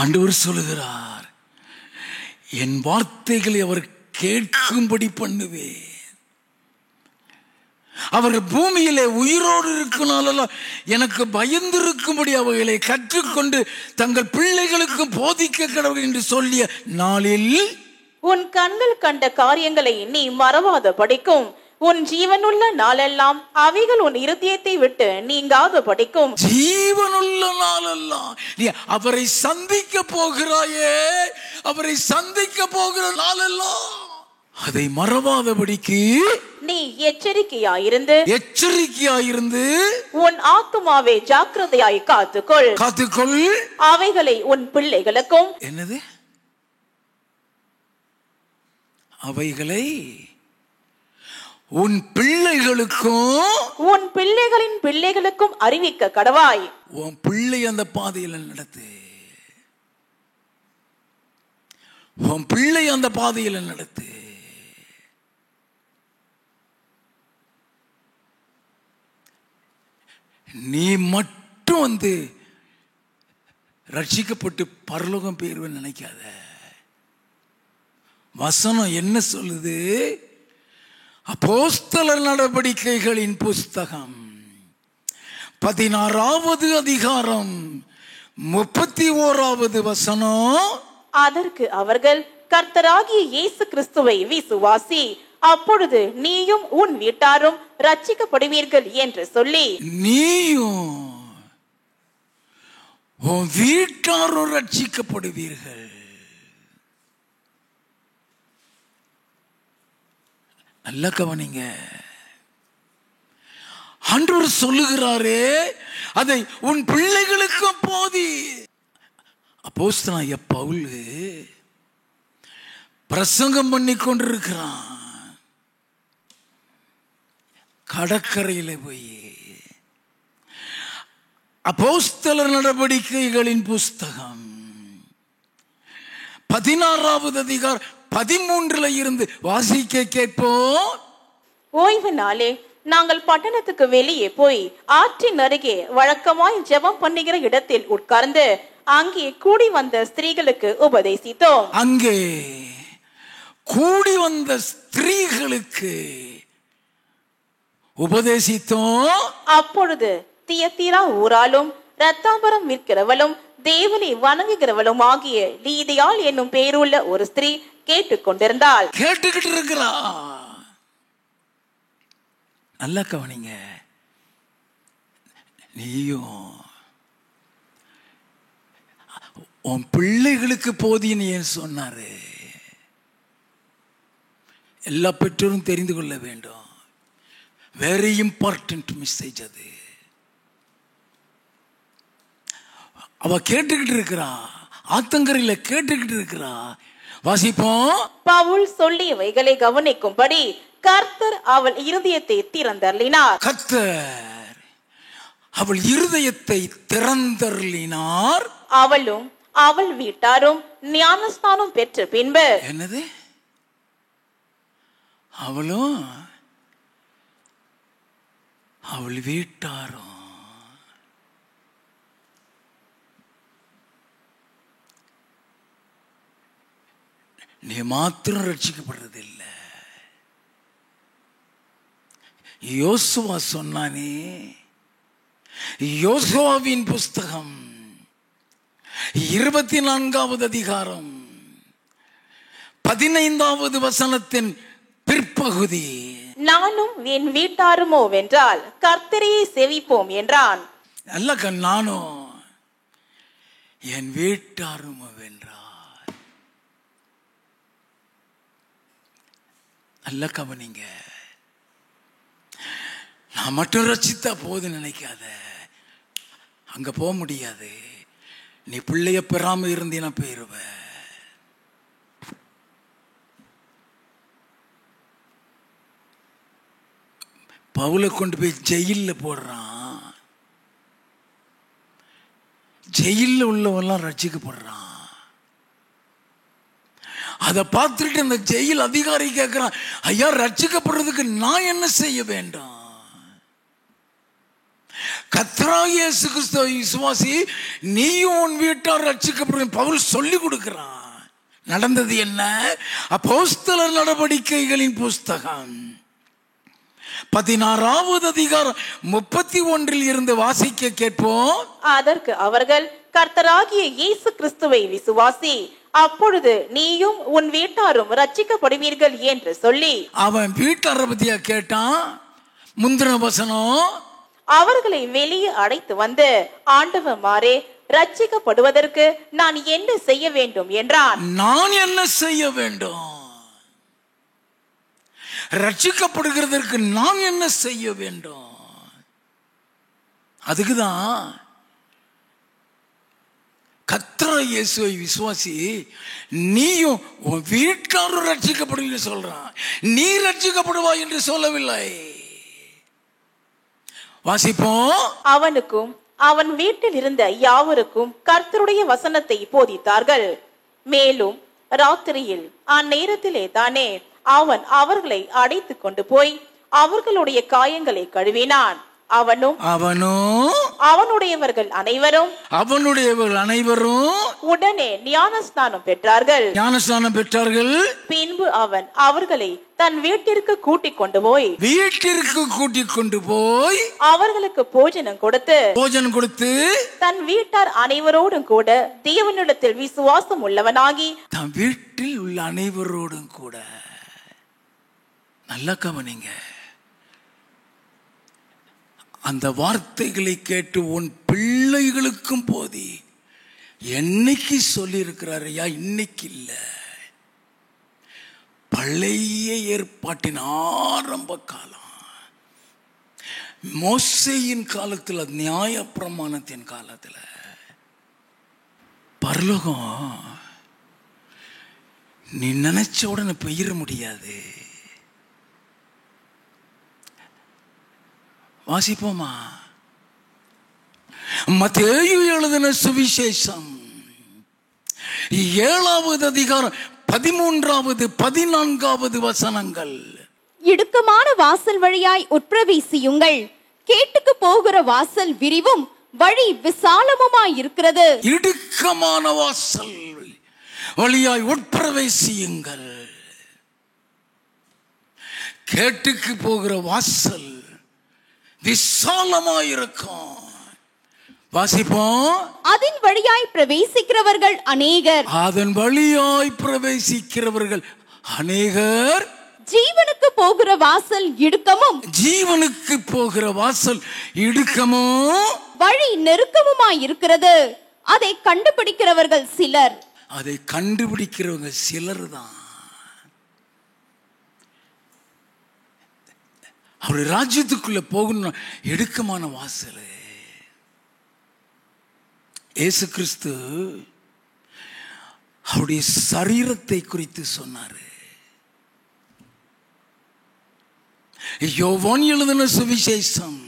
ஆண்டவர் சொல்லுகிறார், என் வார்த்தைகளை அவர் கேட்கும்படி பண்ணுவேன். அவர்கள் பூமியிலே உயிரோடு இருக்குனாலெல்லாம் எனக்கு பயந்திருக்கும்படி அவைகளை கற்றுக்கொண்டு தங்கள் பிள்ளைகளுக்கு போதிக்க கடவுள் என்று சொல்லிய நாளில் உன் கண்கள் கண்ட காரியங்களை நீ மறவாத படிக்கும். உன் ஜீவனுள்ள நாளெல்லாம் அவைகள் உன் இருதயத்தை விட்டு நீங்காத படிக்கும். ஜீவனுள்ள நாளெல்லாம் நீ அவரை சந்திக்க போகிறாயே, அவரை சந்திக்க போகிற நாளெல்லாம் அதை மறவாதபடிக்கு நீ எச்சரிக்கையாயிருந்து உன் ஆத்துமாவை ஜாக்கிரதையாய் காத்துக்கொள். அவைகளை உன் பிள்ளைகளுக்கும். என்னது? அவைகளை உன் பிள்ளைகளுக்கும் உன் பிள்ளைகளின் பிள்ளைகளுக்கும் அறிவிக்க கடவாய். உன் பிள்ளை அந்த பாதையில் நடத்து. உன் பிள்ளை அந்த பாதையில் நடத்து. நீ மட்டும் வந்து ரட்சிக்கப்பட்டு பரலோகம் போயிருவேன்னு நினைக்காத. வசனம் என்ன சொல்லுது? அப்போஸ்தலர் நடவடிக்கைகளின் புஸ்தகம் 16வது அதிகாரம் 31வது வசனம். அதற்கு அவர்கள், கர்த்தராகிய இயேசு கிறிஸ்துவை விசுவாசி, அப்பொழுது நீயும் உன் வீட்டாரும் ரட்சிக்கப்படுவீர்கள் என்று சொல்லி. நீயும் உன் வீட்டாரும் ரட்சிக்கப்படுவீர்கள். நல்ல கவனிங்க. ஆண்டவர் சொல்லுகிறாரே, அதை உன் பிள்ளைகளுக்கு போதி. அப்போஸ்தலனாகிய பவுல் பிரசங்கம் பண்ணி கொண்டிருக்கிறான். கடற்கரையில போய் அப்போஸ்தலர் நடவடிக்கைகளின் புஸ்தகம் 16வது அதிகாரம் 13 இருந்து வாசிக்க கேட்போம். ஓய்வு நாளே நாங்கள் பட்டணத்துக்கு வெளியே போய் ஆற்றின் அருகே வழக்கமாய் ஜெபம் பண்ணுகிற இடத்தில் உட்கார்ந்து அங்கே கூடி வந்த ஸ்திரீகளுக்கு உபதேசித்தோம். அங்கே கூடி வந்த ஸ்திரீகளுக்கு உபதேசித்தோம். அப்பொழுது தியத்தீரா ஊராலும் இரத்தாம்பரம் விற்கிறவளும் தேவனை வணங்குகிறவளும் ஆகிய லீதியாள் என்னும் பேருள்ள ஒரு ஸ்திரீ கேட்டுக்கொண்டிருந்தாள். கேட்டுக்கிட்டு இருக்கிறா. நல்லா கவனிங்க. நீயும் உன் பிள்ளைகளுக்கு போதின்னு ஏன் சொன்னாரு? எல்லா பெற்றோரும் தெரிந்து கொள்ள வேண்டும். வெரி இம்பார்ட்டன்ட் மெசேஜ் அது. அவ கேட்டுக்கிட்டு இருக்கிறா, ஆத்தங்கரையில கேட்டுக்கிட்டு இருக்கிறா. வாசிப்போம். பவுல் சொல்லியவைகளை கவனிக்கும்படி கர்த்தர் அவள் இருதயத்தை திறந்தருளினார். கர்த்தர் அவள் இருதயத்தை திறந்தருளினார். அவளும் அவள் வீட்டாரும் ஞானஸ்நானம் பெற்ற பின்பு. என்னது? அவளும் அவள் வீட்டாரும். நீ மாத்திரம் ரட்சிக்கப்படுறது இல்லை. யோசுவா சொன்னானே, யோசுவாவின் புஸ்தகம் 24வது அதிகாரம் 15வது வசனத்தின் பிற்பகுதி, நானும் என் வீட்டாருமோ வென்றால் கர்த்தரையே சேவிப்போம் என்றான். அல்ல, நானும் என் வீட்டாருமோ வென்றார். நல்ல கவனிங்க. நான் மட்டும் ரட்சித்தா போது நினைக்காத. அங்க போக முடியாது. நீ பிள்ளைய பெறாம இருந்தீனா போயிருவ. பவுலை கொண்டு போய் ஜெயில போடுறான். ஜெயில உள்ளவெல்லாம் ரட்சிக்கப்படுறான். அதை பார்த்துட்டு அந்த ஜெயில் அதிகாரி கேட்கிறான், ஐயா ரட்சிக்கப்படுறதுக்கு நான் என்ன செய்ய வேண்டும்? கர்த்தராகிய இயேசு கிறிஸ்துவை விசுவாசி, நீயும் உன் வீட்டார் ரட்சிக்கப்படுற பவுல் சொல்லி கொடுக்கிறான். நடந்தது என்ன? அப்போஸ்தலர் நடவடிக்கைகளின் புஸ்தகம் 16வது அதிகாரம் 31 இருந்து வாசிக்க கேட்போம். அதற்கு அவர்கள், கர்த்தராகிய இயேசு கிறிஸ்துவை விசுவாசி, அப்பொழுது நீயும் உன் வீட்டாரும் ரட்சிக்கப்படுவீர்கள் என்று சொல்லி. அவன் வீட்டார பத்தியா கேட்டான். முந்தின வசனம், அவர்களை வெளியே அழைத்து வந்து, ஆண்டவமாரே ரட்சிக்கப்படுவதற்கு நான் என்ன செய்ய வேண்டும் என்றான். நான் என்ன செய்ய வேண்டும்? ரட்சிக்கப்படுகிறதற்கு நான் என்ன செய்ய வேண்டும்? அதுக்குதான் கர்த்தராகிய இயேசுவை விசுவாசி, நீயும் உன் வீட்டாரும் ரட்சிக்கப்படுவீங்க சொல்றான். நீ ரட்சிக்கப்படுவாய் என்று சொல்லவில்லை. வாசிப்போம். அவனுக்கும் அவன் வீட்டில் இருந்த யாவருக்கும் கர்த்தருடைய வசனத்தை போதித்தார்கள். மேலும் ராத்திரியில் அந்நேரத்திலே தானே அவன் அவர்களை அடைத்து கொண்டு போய் அவர்களுடைய காயங்களை கழுவினான். அவனும் அவனுடையவர்கள் அனைவரும் உடனே ஞானஸ்நானம் பெற்றார்கள். பின்பு அவன் அவர்களை தன் வீட்டிற்கு கூட்டிக் கொண்டு போய் அவர்களுக்கு போஜனம் கொடுத்து தன் வீட்டார் அனைவரோடும் கூட தேவனிடத்தில் விசுவாசம் உள்ளவனாகி தன் வீட்டில் உள்ள அனைவரோடும் கூட. நல்ல கவனிங்க. அந்த வார்த்தைகளை கேட்டு உன் பிள்ளைகளுக்கும் போதி. என்னைக்கு சொல்லி இருக்கிறார் ஐயா? இன்னைக்கு இல்ல, பழைய ஏற்பாட்டின் ஆரம்ப காலம். மோசேயின் காலத்தில், நியாயப்பிரமாணத்தின் காலத்தில் பரலோகம் நீ நினைச்ச உடனே பெயர முடியாது. வாசிப்போமா? மத்தேயு எழுதின சுவிசேஷம் 7வது அதிகாரம் 13வது 14வது வசனங்கள். இடுக்கமான வாசல் வழியாய் உட்பிரவேசியுங்கள், கேட்டுக்கு போகிற வாசல் விரிவும் வழி விசாலமுமாய் இருக்கிறது. இடுக்கமான வாசல் வழியாய் உட்பிரவேசியுங்கள், கேட்டுக்கு போகிற வாசல் விசாலமாயிருக்கும். வாசிப்போம். அதன் வழியாய் பிரவேசிக்கிறவர்கள் அநேகர். அதன் வழியாய் பிரவேசிக்கிறவர்கள் அநேகர். ஜீவனுக்கு போகிற வாசல் இடுக்கமும், ஜீவனுக்கு போகிற வாசல் இடுக்கமும் வழி நெருக்கமுமாய் இருக்கிறது, அதை கண்டுபிடிக்கிறவர்கள் சிலர். அதை கண்டுபிடிக்கிறவங்க சிலர் தான். அவருடைய ராஜ்யத்துக்குள்ள போகணும். இடுக்கமான வாசல். இயேசு கிறிஸ்து அவருடைய சரீரத்தை குறித்து சொன்னார். யோவான் எழுதின சுவிசேஷம்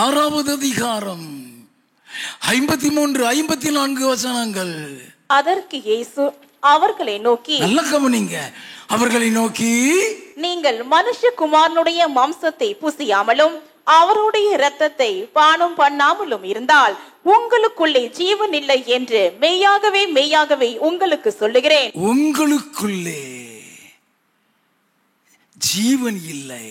6வது அதிகாரம் 53 54 வசனங்கள். அதற்கு இயேசு அவர்களை நோக்கி, நல்ல கவனிங்க, அவர்களை நோக்கி, நீங்கள் மனுஷகுமாரனுடைய மாம்சத்தை புசியாமலும் அவருடைய இரத்தத்தை பானம் பண்ணாமலும் இருந்தால் உங்களுக்குள்ளே ஜீவன் இல்லை என்று மெய்யாகவே மெய்யாகவே உங்களுக்கு சொல்லுகிறேன். உங்களுக்குள்ளே ஜீவன் இல்லை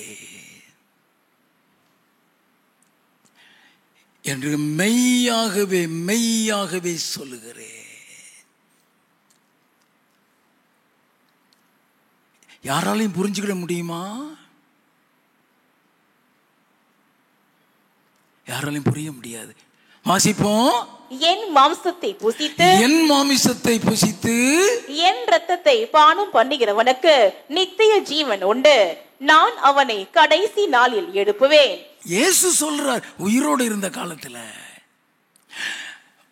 என்று மெய்யாகவே மெய்யாகவே சொல்லுகிறேன். யாராலையும் புரிஞ்சுக்கிட முடியுமா? யாராலையும் புரிய முடியாது. வாசிப்போம். என் மாம்சத்தை புசித்து, என் மாமிசத்தை புசித்து, என் இரத்தத்தை பானம் பண்ணுகிறவனுக்கு நித்திய ஜீவன் உண்டு, நான் அவனை கடைசி நாளில் எழுப்புவேன். இயேசு சொல்றார். உயிரோடு இருந்த காலத்துல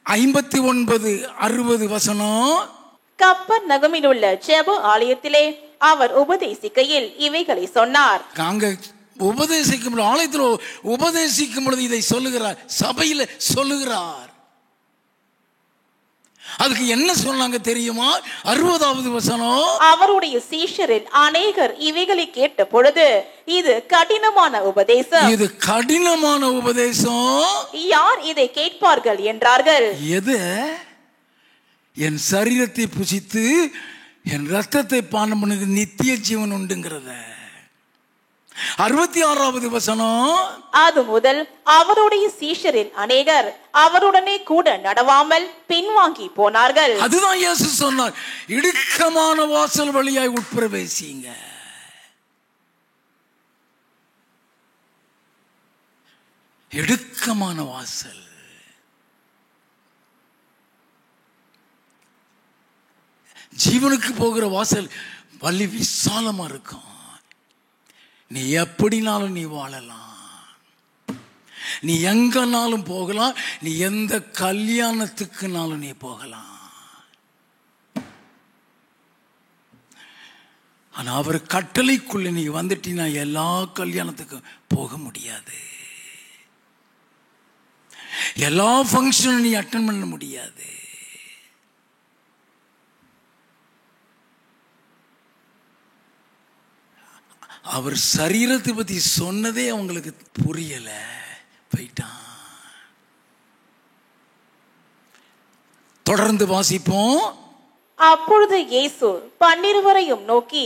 59-60 வசனம். கப்பர்நகமில் உள்ள ஜெப ஆலயத்திலே அவர் உபதேசிக்கையில் இவைகளை சொன்னார். அங்க உபதேசிக்கும் ஆலயத்தில் உபதேசிக்கும் பொழுது இதை சொல்லுகிறார், சபையில சொல்லுகிறார். அதுக்கு என்ன சொன்னாங்க தெரியுமா? 60வது வசனம். அவருடைய சீஷரில் அநேகர் இவைகளை கேட்ட பொழுது, இது கடினமான உபதேசம், இது கடினமான உபதேசம், யார் இதை கேட்பார்கள் என்றார்கள். எது? என் சரீரத்தை புசித்து என் ரத்தத்தை பானம் பண்ணுங்க, நித்திய ஜீவன் உண்டுங்கிறத. 66வது வசனம். அது முதல் அவருடைய சீஷரில் அநேகர் அவருடனே கூட நடவாமல் பின்வாங்கி போனார்கள். அதுதான் இயேசு சொன்னார், இடுக்கமான வாசல் வழியாய் உட்பிரவேசிங்க. இடுக்கமான வாசல். ஜீவனுக்கு போகிற வாசல் வழி விசாலமா இருக்கும். நீ எப்படினாலும் நீ வாழலாம், நீ எங்கனாலும் போகலாம், நீ எந்த கல்யாணத்துக்குனாலும் நீ போகலாம். ஆனா அவர் கட்டளைக்குள்ள நீ வந்துட்டீன்னா எல்லா கல்யாணத்துக்கும் போக முடியாது, எல்லா ஃபங்க்ஷனும் நீ அட்டெண்ட் பண்ண முடியாது. அவர் சரீரத்தை பத்தி சொன்னதே அவங்களுக்கு புரியல, போயிட்டான். தொடர்ந்து வாசிப்போம். அப்பொழுது இயேசு 12 நோக்கி,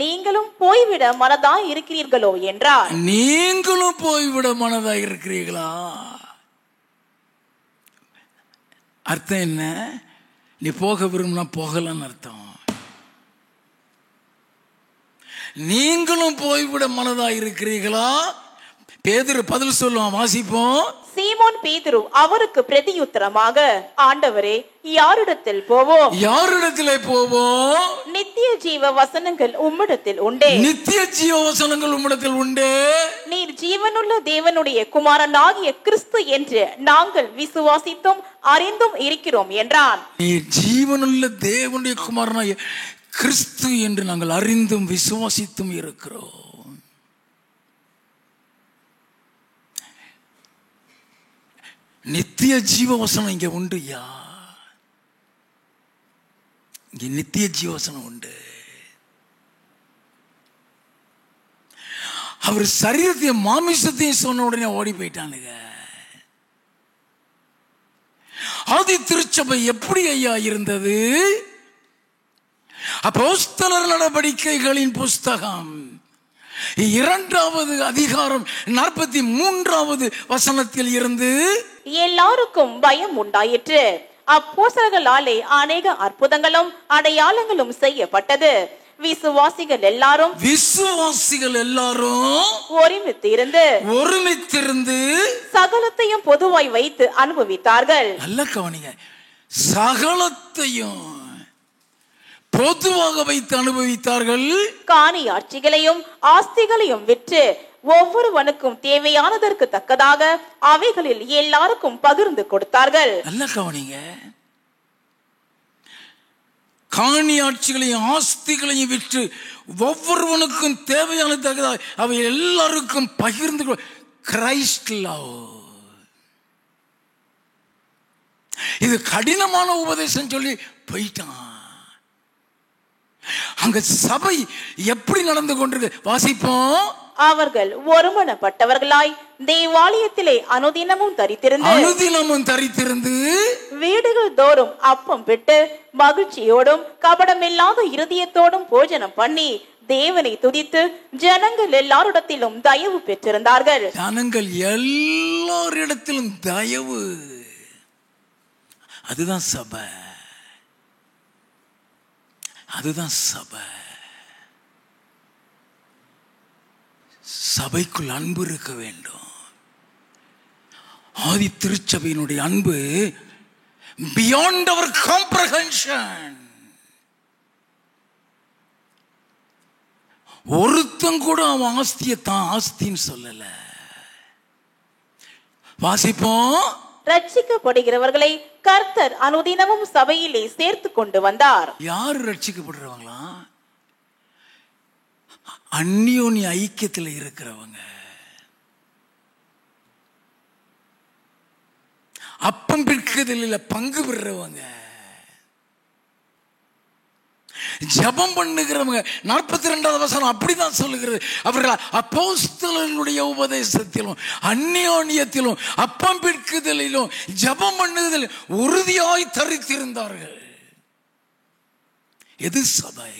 நீங்களும் போய்விட மனதாய் இருக்கிறீர்களோ என்றார். நீங்களும் போய்விட மனதாய் இருக்கிறீர்களா? அர்த்தம் என்ன? நீ போக விரும்பினா போகலன்னு அர்த்தம். நீங்களும் போய்விட மனதா இருக்கிறீர்களா? பேதுரு பதில் சொல்லுவான். வாசிப்போம். சீமோன் பேதுரு அவருக்கு பிரதியுத்தரமாக, ஆண்டவரே, யாரிடத்தில் போவோம்? யாரிடத்திலே போவோம்? நித்திய ஜீவ வசனங்கள் உம்மிடத்தில் உண்டே. நித்திய ஜீவ வசனங்கள் உம்மிடத்தில் உண்டே. நீர் ஜீவனுள்ள தேவனுடைய குமாரனாகிய கிறிஸ்து என்று நாங்கள் விசுவாசித்தும் அறிந்தும் இருக்கிறோம் என்றான். நீர் ஜீவனுள்ள தேவனுடைய குமாரனாகிய கிறிஸ்து என்று நாங்கள் அறிந்தும் விசுவாசித்தும் இருக்கிறோம். நித்திய ஜீவ வசனம் இங்க உண்டு. இங்க நித்திய ஜீவ வசனம் உண்டு. அவர் சரீரத்தையும் மாமிசத்தையும் சொன்ன உடனே ஓடி போயிட்டானுங்க. ஆதி திருச்சபை எப்படி ஐயா இருந்தது? அப்போஸ்தலர் நடவடிக்கைகளின் புஸ்தகம் 2வது அதிகாரம் 43வது வசனத்தில் இருந்து, எல்லாருக்கும் பயம் உண்டாயிற்று. அப்போஸ்தலர்களாலே அநேக அற்புதங்களும் அடையாளங்களும் செய்யப்பட்டது. விசுவாசிகள் எல்லாரும் ஒருமித்திருந்து சகலத்தையும் பொதுவாய் வைத்து அனுபவித்தார்கள். நல்ல கவனிங்க, சகலத்தையும் பொதுவாக வைத்து அனுபவித்தார்கள். காணியாட்சிகளையும் ஆஸ்திகளையும் விற்று ஒவ்வொருவனுக்கும் தேவையானதற்கு தக்கதாக அவைகளில் எல்லாருக்கும் பகிர்ந்து கொடுத்தார்கள். நல்ல கவனிங்க, காணியாட்சிகளையும் ஆஸ்திகளையும் விற்று ஒவ்வொருவனுக்கும் தேவையான தக்கதாக அவை எல்லாருக்கும் பகிர்ந்து. Christ love. இது கடினமான உபதேசம் சொல்லி போயிட்டான். அங்க சபை எப்படி நடந்து கொண்டிருக்கு வாசிப்போம். அவர்கள் ஒருமனப்பட்டவர்களாய் தேவாலயத்திலே அனுதினமும் தரித்திருந்து வீடுகள் தோறும் அப்பம் பெற்று மகிழ்ச்சியோடும் கபடமில்லாத இருதயத்தோடும் போஜனம் பண்ணி தேவனை துதித்து ஜனங்கள் எல்லாரிடத்திலும் தயவு பெற்றிருந்தார்கள். ஜனங்கள் எல்லாரிடத்திலும் தயவு. அதுதான் சபை. அதுதான் சபை. சபைக்குள் அன்பு இருக்க வேண்டும். ஆதி திருச்சபையினுடைய அன்பு பியாண்ட் அவர் காம்ப்ரஹென்ஷன். ஒருத்தன் கூட அவன் ஆஸ்தியை தான் ஆஸ்தின்னு சொல்லல. வாசிப்போம். ரட்சிக்கப்படுகிறவர்களை கர்த்தர் அனுதினமும் சபையிலே சேர்த்து கொண்டு வந்தார். யாரு ரட்சிக்கப்படுறவங்களா? அந்யோன்ய ஐக்கியத்தில் இருக்கிறவங்க, அப்பம் பிற்குதலில் பங்கு பெறுறவங்க, ஜெபம் பண்ணுகிறவங்க. 42வது வசனம் அப்படிதான் சொல்லுகிறது. அவர்கள் அப்போஸ்தலர்களுடைய உபதேசத்திலும் அந்யோன்யத்திலும் அப்பம் பிற்குதலிலும் ஜெபம் பண்ணுதலிலும் உறுதியாய் தரித்திருந்தார்கள். எது சபை?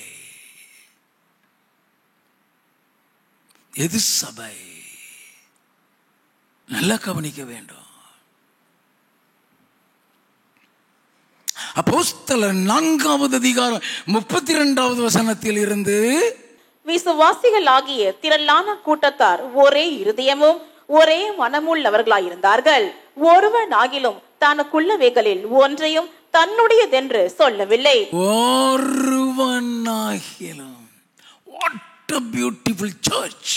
எது சபை? நல்லா கவனிக்க வேண்டும். அப்போஸ்தலர் 4வது அதிகாரம் 32வது வசனத்தில் இருந்து, விசுவாசிகள் ஆகிய திரளான கூட்டத்தார் ஒரே இருதயமும் ஒரே மனமுள்ளவர்களாயிருந்தார்கள். ஒருவன் ஆகிலும் தனக்குள்ளவைகளில் ஒன்றையும் தன்னுடையதென்று சொல்லவில்லை. ஒருவனாகிலும். What a beautiful church.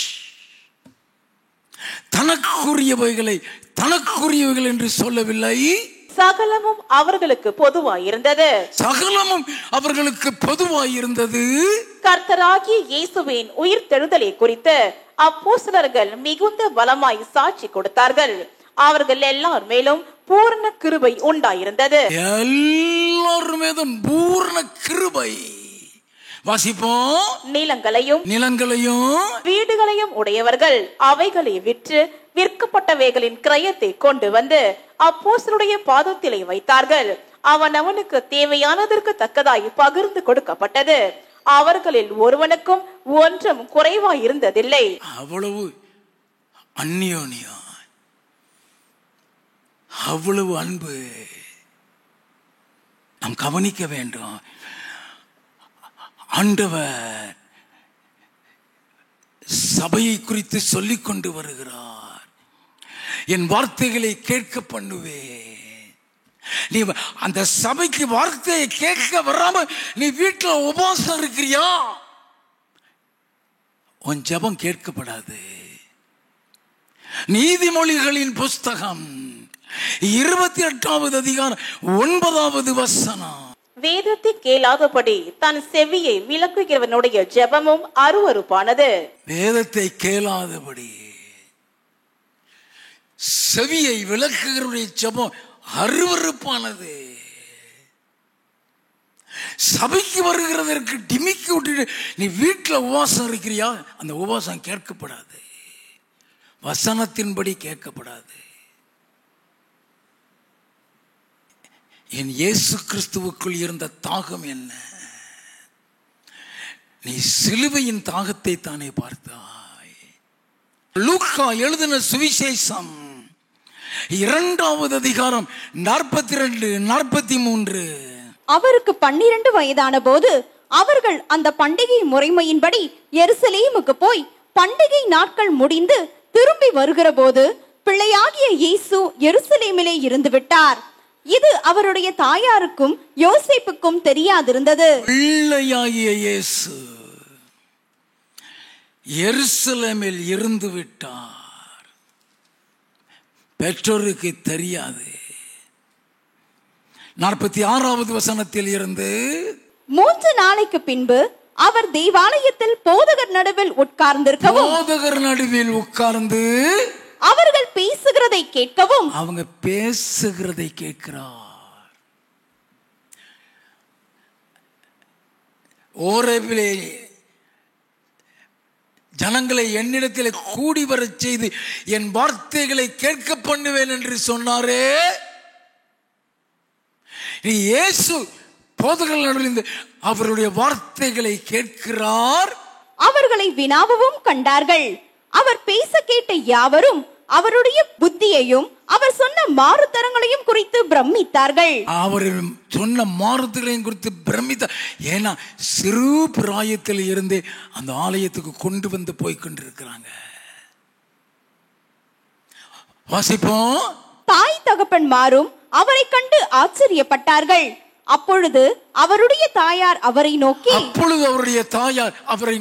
தனக்குரியவைகள் என்று சொல்லவில்லை. சகலமும் அவர்களுக்கு பொதுவாயிருந்தது. சகலமும் அவர்களுக்கு பொதுவாயிருந்தது. கர்த்தராகிய இயேசுவின் உயிர்த்தெழுதலை குறித்து அப்போஸ்தலர்கள் மிகுந்த பலமாய் சாட்சி கொடுத்தார்கள். அவர்கள் எல்லார் மேலும் பூர்ண கிருபை உண்டாயிருந்தது. எல்லார் மீதும் பூர்ண கிருபை. வாசிப்போம். நிலங்களையும் வீடுகளையும் உடையவர்கள் அவைகளை விற்று விற்கப்பட்டவைகளின் கிரயத்தை கொண்டு வந்து அப்போஸ்தலருடைய பாதத்திலே வைத்தார்கள். அவனுக்கு தேவையானதற்கு தக்கதாய் பகிர்ந்து கொடுக்கப்பட்டது. அவர்களில் ஒருவனுக்கும் ஒன்றும் குறைவாய் இருந்ததில்லை. அவ்வளவு அந்யோன்யம், அவ்வளவு அன்பு நாம் கவனிக்க வேண்டும். ஆண்டவர் சபையை குறித்து சொல்லிக் கொண்டு வருகிறார். என் வார்த்தைகளை கேட்க பண்ணுவே. நீ அந்த சபைக்கு வார்த்தையை கேட்க வராம நீ வீட்டில் உபவாசம் இருக்கிறியா, உன் ஜெபம் கேட்கப்படாது. நீதிமொழிகளின் புஸ்தகம் 28வது அதிகாரம் 9வது வசனம். வேதத்தை கேளாதபடி தன் செவியை விலக்குகிறவனுடைய ஜெபமும் அருவருப்பானது. வேதத்தை கேளாதபடி செவியை விலக்குகிறவருடைய ஜெபம் அருவருப்பானது. சபைக்கு வருகிறதற்கு டிமிக்கி விட்டுட்டு நீ வீட்டில் உபவாசம் இருக்கிறியா, அந்த உபவாசம் கேட்கப்படாது, வசனத்தின்படி கேட்கப்படாது. என் இயேசு கிறிஸ்துவுக்குள் இருந்த தாகம் என்ன? நீ சிலுவையின் தாகத்தை தானே பார்த்தாய். லூக்கா எழுதின சுவிசேஷம் 2வது அதிகாரம் 42, 43. அவருக்கு 12 வயதான போது அவர்கள் அந்த பண்டிகை முறைமையின்படி எருசலேமுக்கு போய் பண்டிகை நாட்கள் முடிந்து திரும்பி வருகிற போது பிள்ளையாகிய இயேசு எருசலேமிலே இருந்து விட்டார். இது அவருடைய தாயாருக்கும் யோசேப்புக்கும் தெரியாதிருந்தது. பிள்ளையாகிய இயேசு எருசலேமில் இருந்து விட்டார், பெற்றோருக்கு தெரியாது. 46வது வசனத்தில் இருந்து 3 நாளைக்கு பின்பு அவர் தேவாலயத்தில் போதகர் நடுவில் உட்கார்ந்திருக்கவும், போதகர் நடுவில் உட்கார்ந்து அவர்கள் பேசுகிறதை கேட்கவும், அவங்க பேசுகிறதை கேட்கிறார். ஓரேபிலே ஜனங்களை என்னிடத்தில் கூடி வரச் செய்து என் வார்த்தைகளை கேட்க பண்ணுவேன் என்று சொன்னாரே. இயேசு போதகர் நடுவில் அவருடைய வார்த்தைகளை கேட்கிறார். அவர்களை வினாவவும் கண்டார்கள். அவர் பேச கேட்ட யாவரும் அவருடைய புத்தியையும் அவர் சொன்ன மாறுதரங்களையும் குறித்து பிரமித்தார்கள். அவர் சொன்ன மாறுதலையும் குறித்து பிரமித்தார். ஏன்னா சிறு பிராயத்தில் இருந்து அந்த ஆலயத்துக்கு கொண்டு வந்து போய் கொண்டிருக்கிறாங்க. வாசிப்போம். தாய் தகப்பன் மாறும் அவரை கண்டு ஆச்சரியப்பட்டார்கள். அப்பொழுது அவருடைய தாயார் அவரை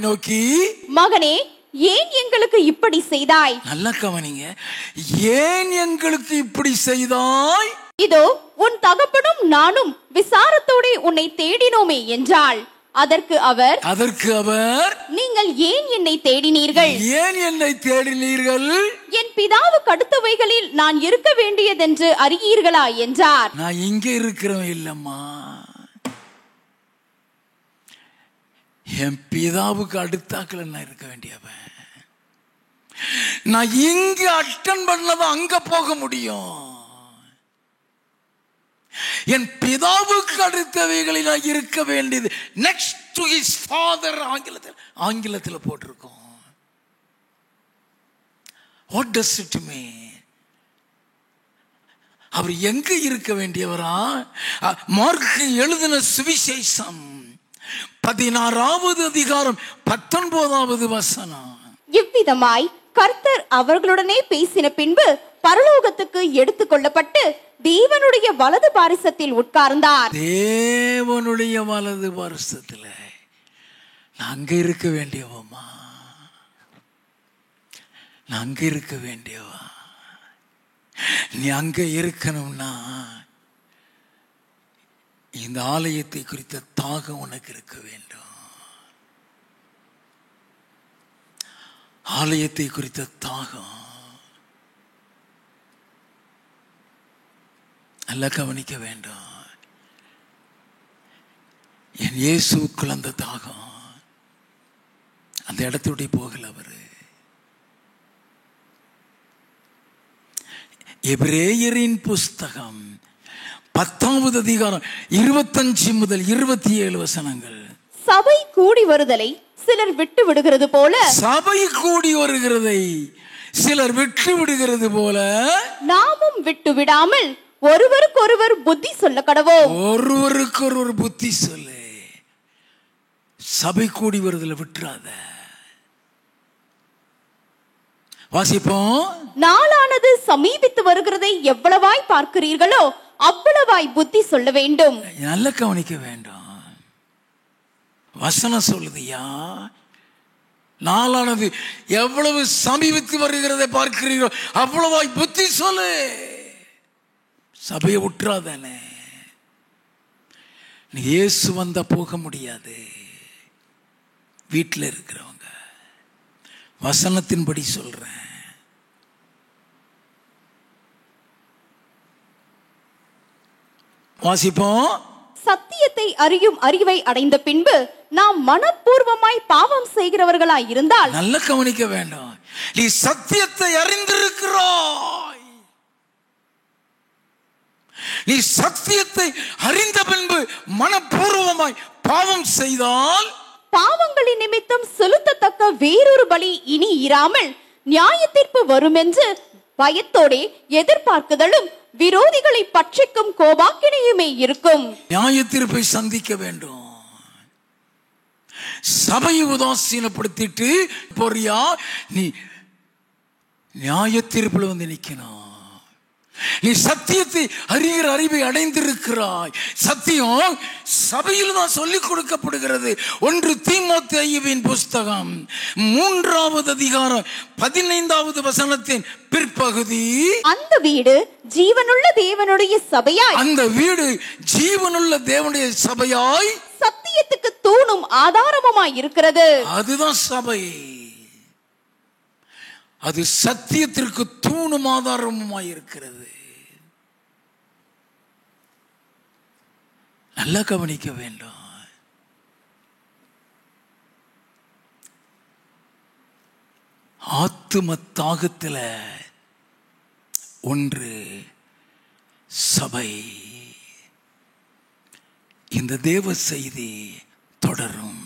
நோக்கி மகனே, ஏன் எங்களுக்கு இப்படி செய்தாய்? நல்ல கவனிங்க. ஏன் எங்களுக்கு இப்படி செய்தாய்? இதோ உன் தகப்பனும் நானும் விசாரத்தோடு உன்னை தேடினோமே என்றாள். அதற்கு அவர் நீங்கள் ஏன் என்னை தேடினீர்கள்? ஏன் என்னை தேடினீர்கள்? என் பிதாவுக்கு அடுத்தவைகளில் நான் இருக்க வேண்டியதென்று அறியீர்களா என்றார். நான் இங்கே இருக்கிறவன் இல்லம்மா, என் பிதாவுக்கு அடுத்தாக்கள் நான் இருக்க வேண்டியவன். நான் இங்க அட்டன் பண்ணதான் அங்க போக முடியும். என் பிதாவுக்கு அடுத்தவைகளில் நான் இருக்க வேண்டியது நெக்ஸ்ட் டு ஹிஸ் ஃபாதர். ஆங்கிலத்தில் போட்டிருக்கோம். What does it mean? அவர் எங்க இருக்க வேண்டியவரா? மார்க் எழுதின சுவிசேஷம் 16வது அதிகாரம் 19வது வசனம். இவ்விதமாய் கர்த்தர் அவர்களுடனே பேசின பின்பு பரலோகத்துக்கு எடுத்துக் கொள்ளப்பட்டு தேவனுடைய வலது பாரிசத்தில் உட்கார்ந்தார். தேவனுடைய வலது பாரிசத்தில் நான் அங்க இருக்க வேண்டியவமா? நான் அங்க இருக்க வேண்டியவா? நீ அங்க இருக்கணும்னா இந்த ஆலயத்தை குறித்த தாகம் உனக்கு இருக்க வேண்டும். ஆலயத்தை குறித்த தாகம் நல்லா கவனிக்க வேண்டும். என் இயேசுக்குள் அந்த தாகம் அந்த இடத்தோட போகல. அவரு எபிரேயரின் புஸ்தகம் 10வது அதிகாரம் 25 முதல் 27 வசனங்கள். சபை கூடி வருதலை சிலர் விட்டு விடுகிறது போல, சபை கூடி வருகிறதை சிலர் விட்டு விடுகிறது போல நாமும் விட்டு விடாமல் ஒருவருக்கொருவர் புத்தி சொல்ல கடவோம். ஒருவருக்கொருவர் புத்தி சொல்லு. சபை கூடி வருதலை விட்டுறாத. வாசிப்போம். நாளானது சமீபித்து வருகிறதை எவ்வளவாய் பார்க்கிறீர்களோ அவ்வளவாய் புத்தி சொல்ல வேண்டும். நல்ல கவனிக்க வேண்டும். வசனம் சொல்லுதியா, நாளானது எவ்வளவு சமீபித்து வருகிறதை பார்க்கிறீர்களோ அவ்வளவாய் புத்தி சொல்லு. சபையை விட்டுறாதானே. இயேசு வந்தா போக முடியாது. வீட்டில் இருக்கிறவங்க வசனத்தின்படி சொல்றேன். வாசிப்போம். சத்தியத்தை அறியும் அறிவை அடைந்த பின்பு நாம் மனப்பூர்வமாய் பாவம் செய்கிறவர்களாய் இருந்தால், நல்ல கவனிக்க வேண்டும், நீ சத்தியத்தை அறிந்திருக்கிறாய். நீ சத்தியத்தை அறிந்த பின்பு மனப்பூர்வமாய் பாவம் செய்தால், பாவங்களின் நிமித்தம் செலுத்தத்தக்க வேறொரு பலி இனி இராமல் நியாய தீர்ப்பு வரும் என்று பயத்தோடே எதிர்பார்க்குதலும் விரோதிகளை பட்சிக்கும் கோபாக்கினையுமே இருக்கும். நியாய தீர்ப்பை சந்திக்க வேண்டும். சபையை உதாசீனப்படுத்திட்டு போறியா, நீ நியாய தீர்ப்பில் வந்து நிக்கணும். நீ சத்தியத்தை அறிகிற அறிவை அடைந்திருக்கிறாய். சத்தியம் சபையில் தான் சொல்லிக் கொடுக்கப்படுகிறது. 1 தீமோத்தேயுவின் புஸ்தகம் 3வது அதிகாரம் 15வது வசனத்தின் பிற்பகுதி, அந்த வீடு ஜீவனுள்ள தேவனுடைய சபையாய், அந்த வீடு ஜீவனுள்ள தேவனுடைய சபையாய் சத்தியத்துக்கு தூணும் ஆதாரமுமாய் இருக்கிறது. அதுதான் சபை. அது சத்தியத்திற்கு தூணும் ஆதாரமுமாய் இருக்கிறது. நல்லா கவனிக்க வேண்டும். ஆத்தும தாகத்தில் ஒன்று சபை. இந்த தேவ செய்தி தொடரும்.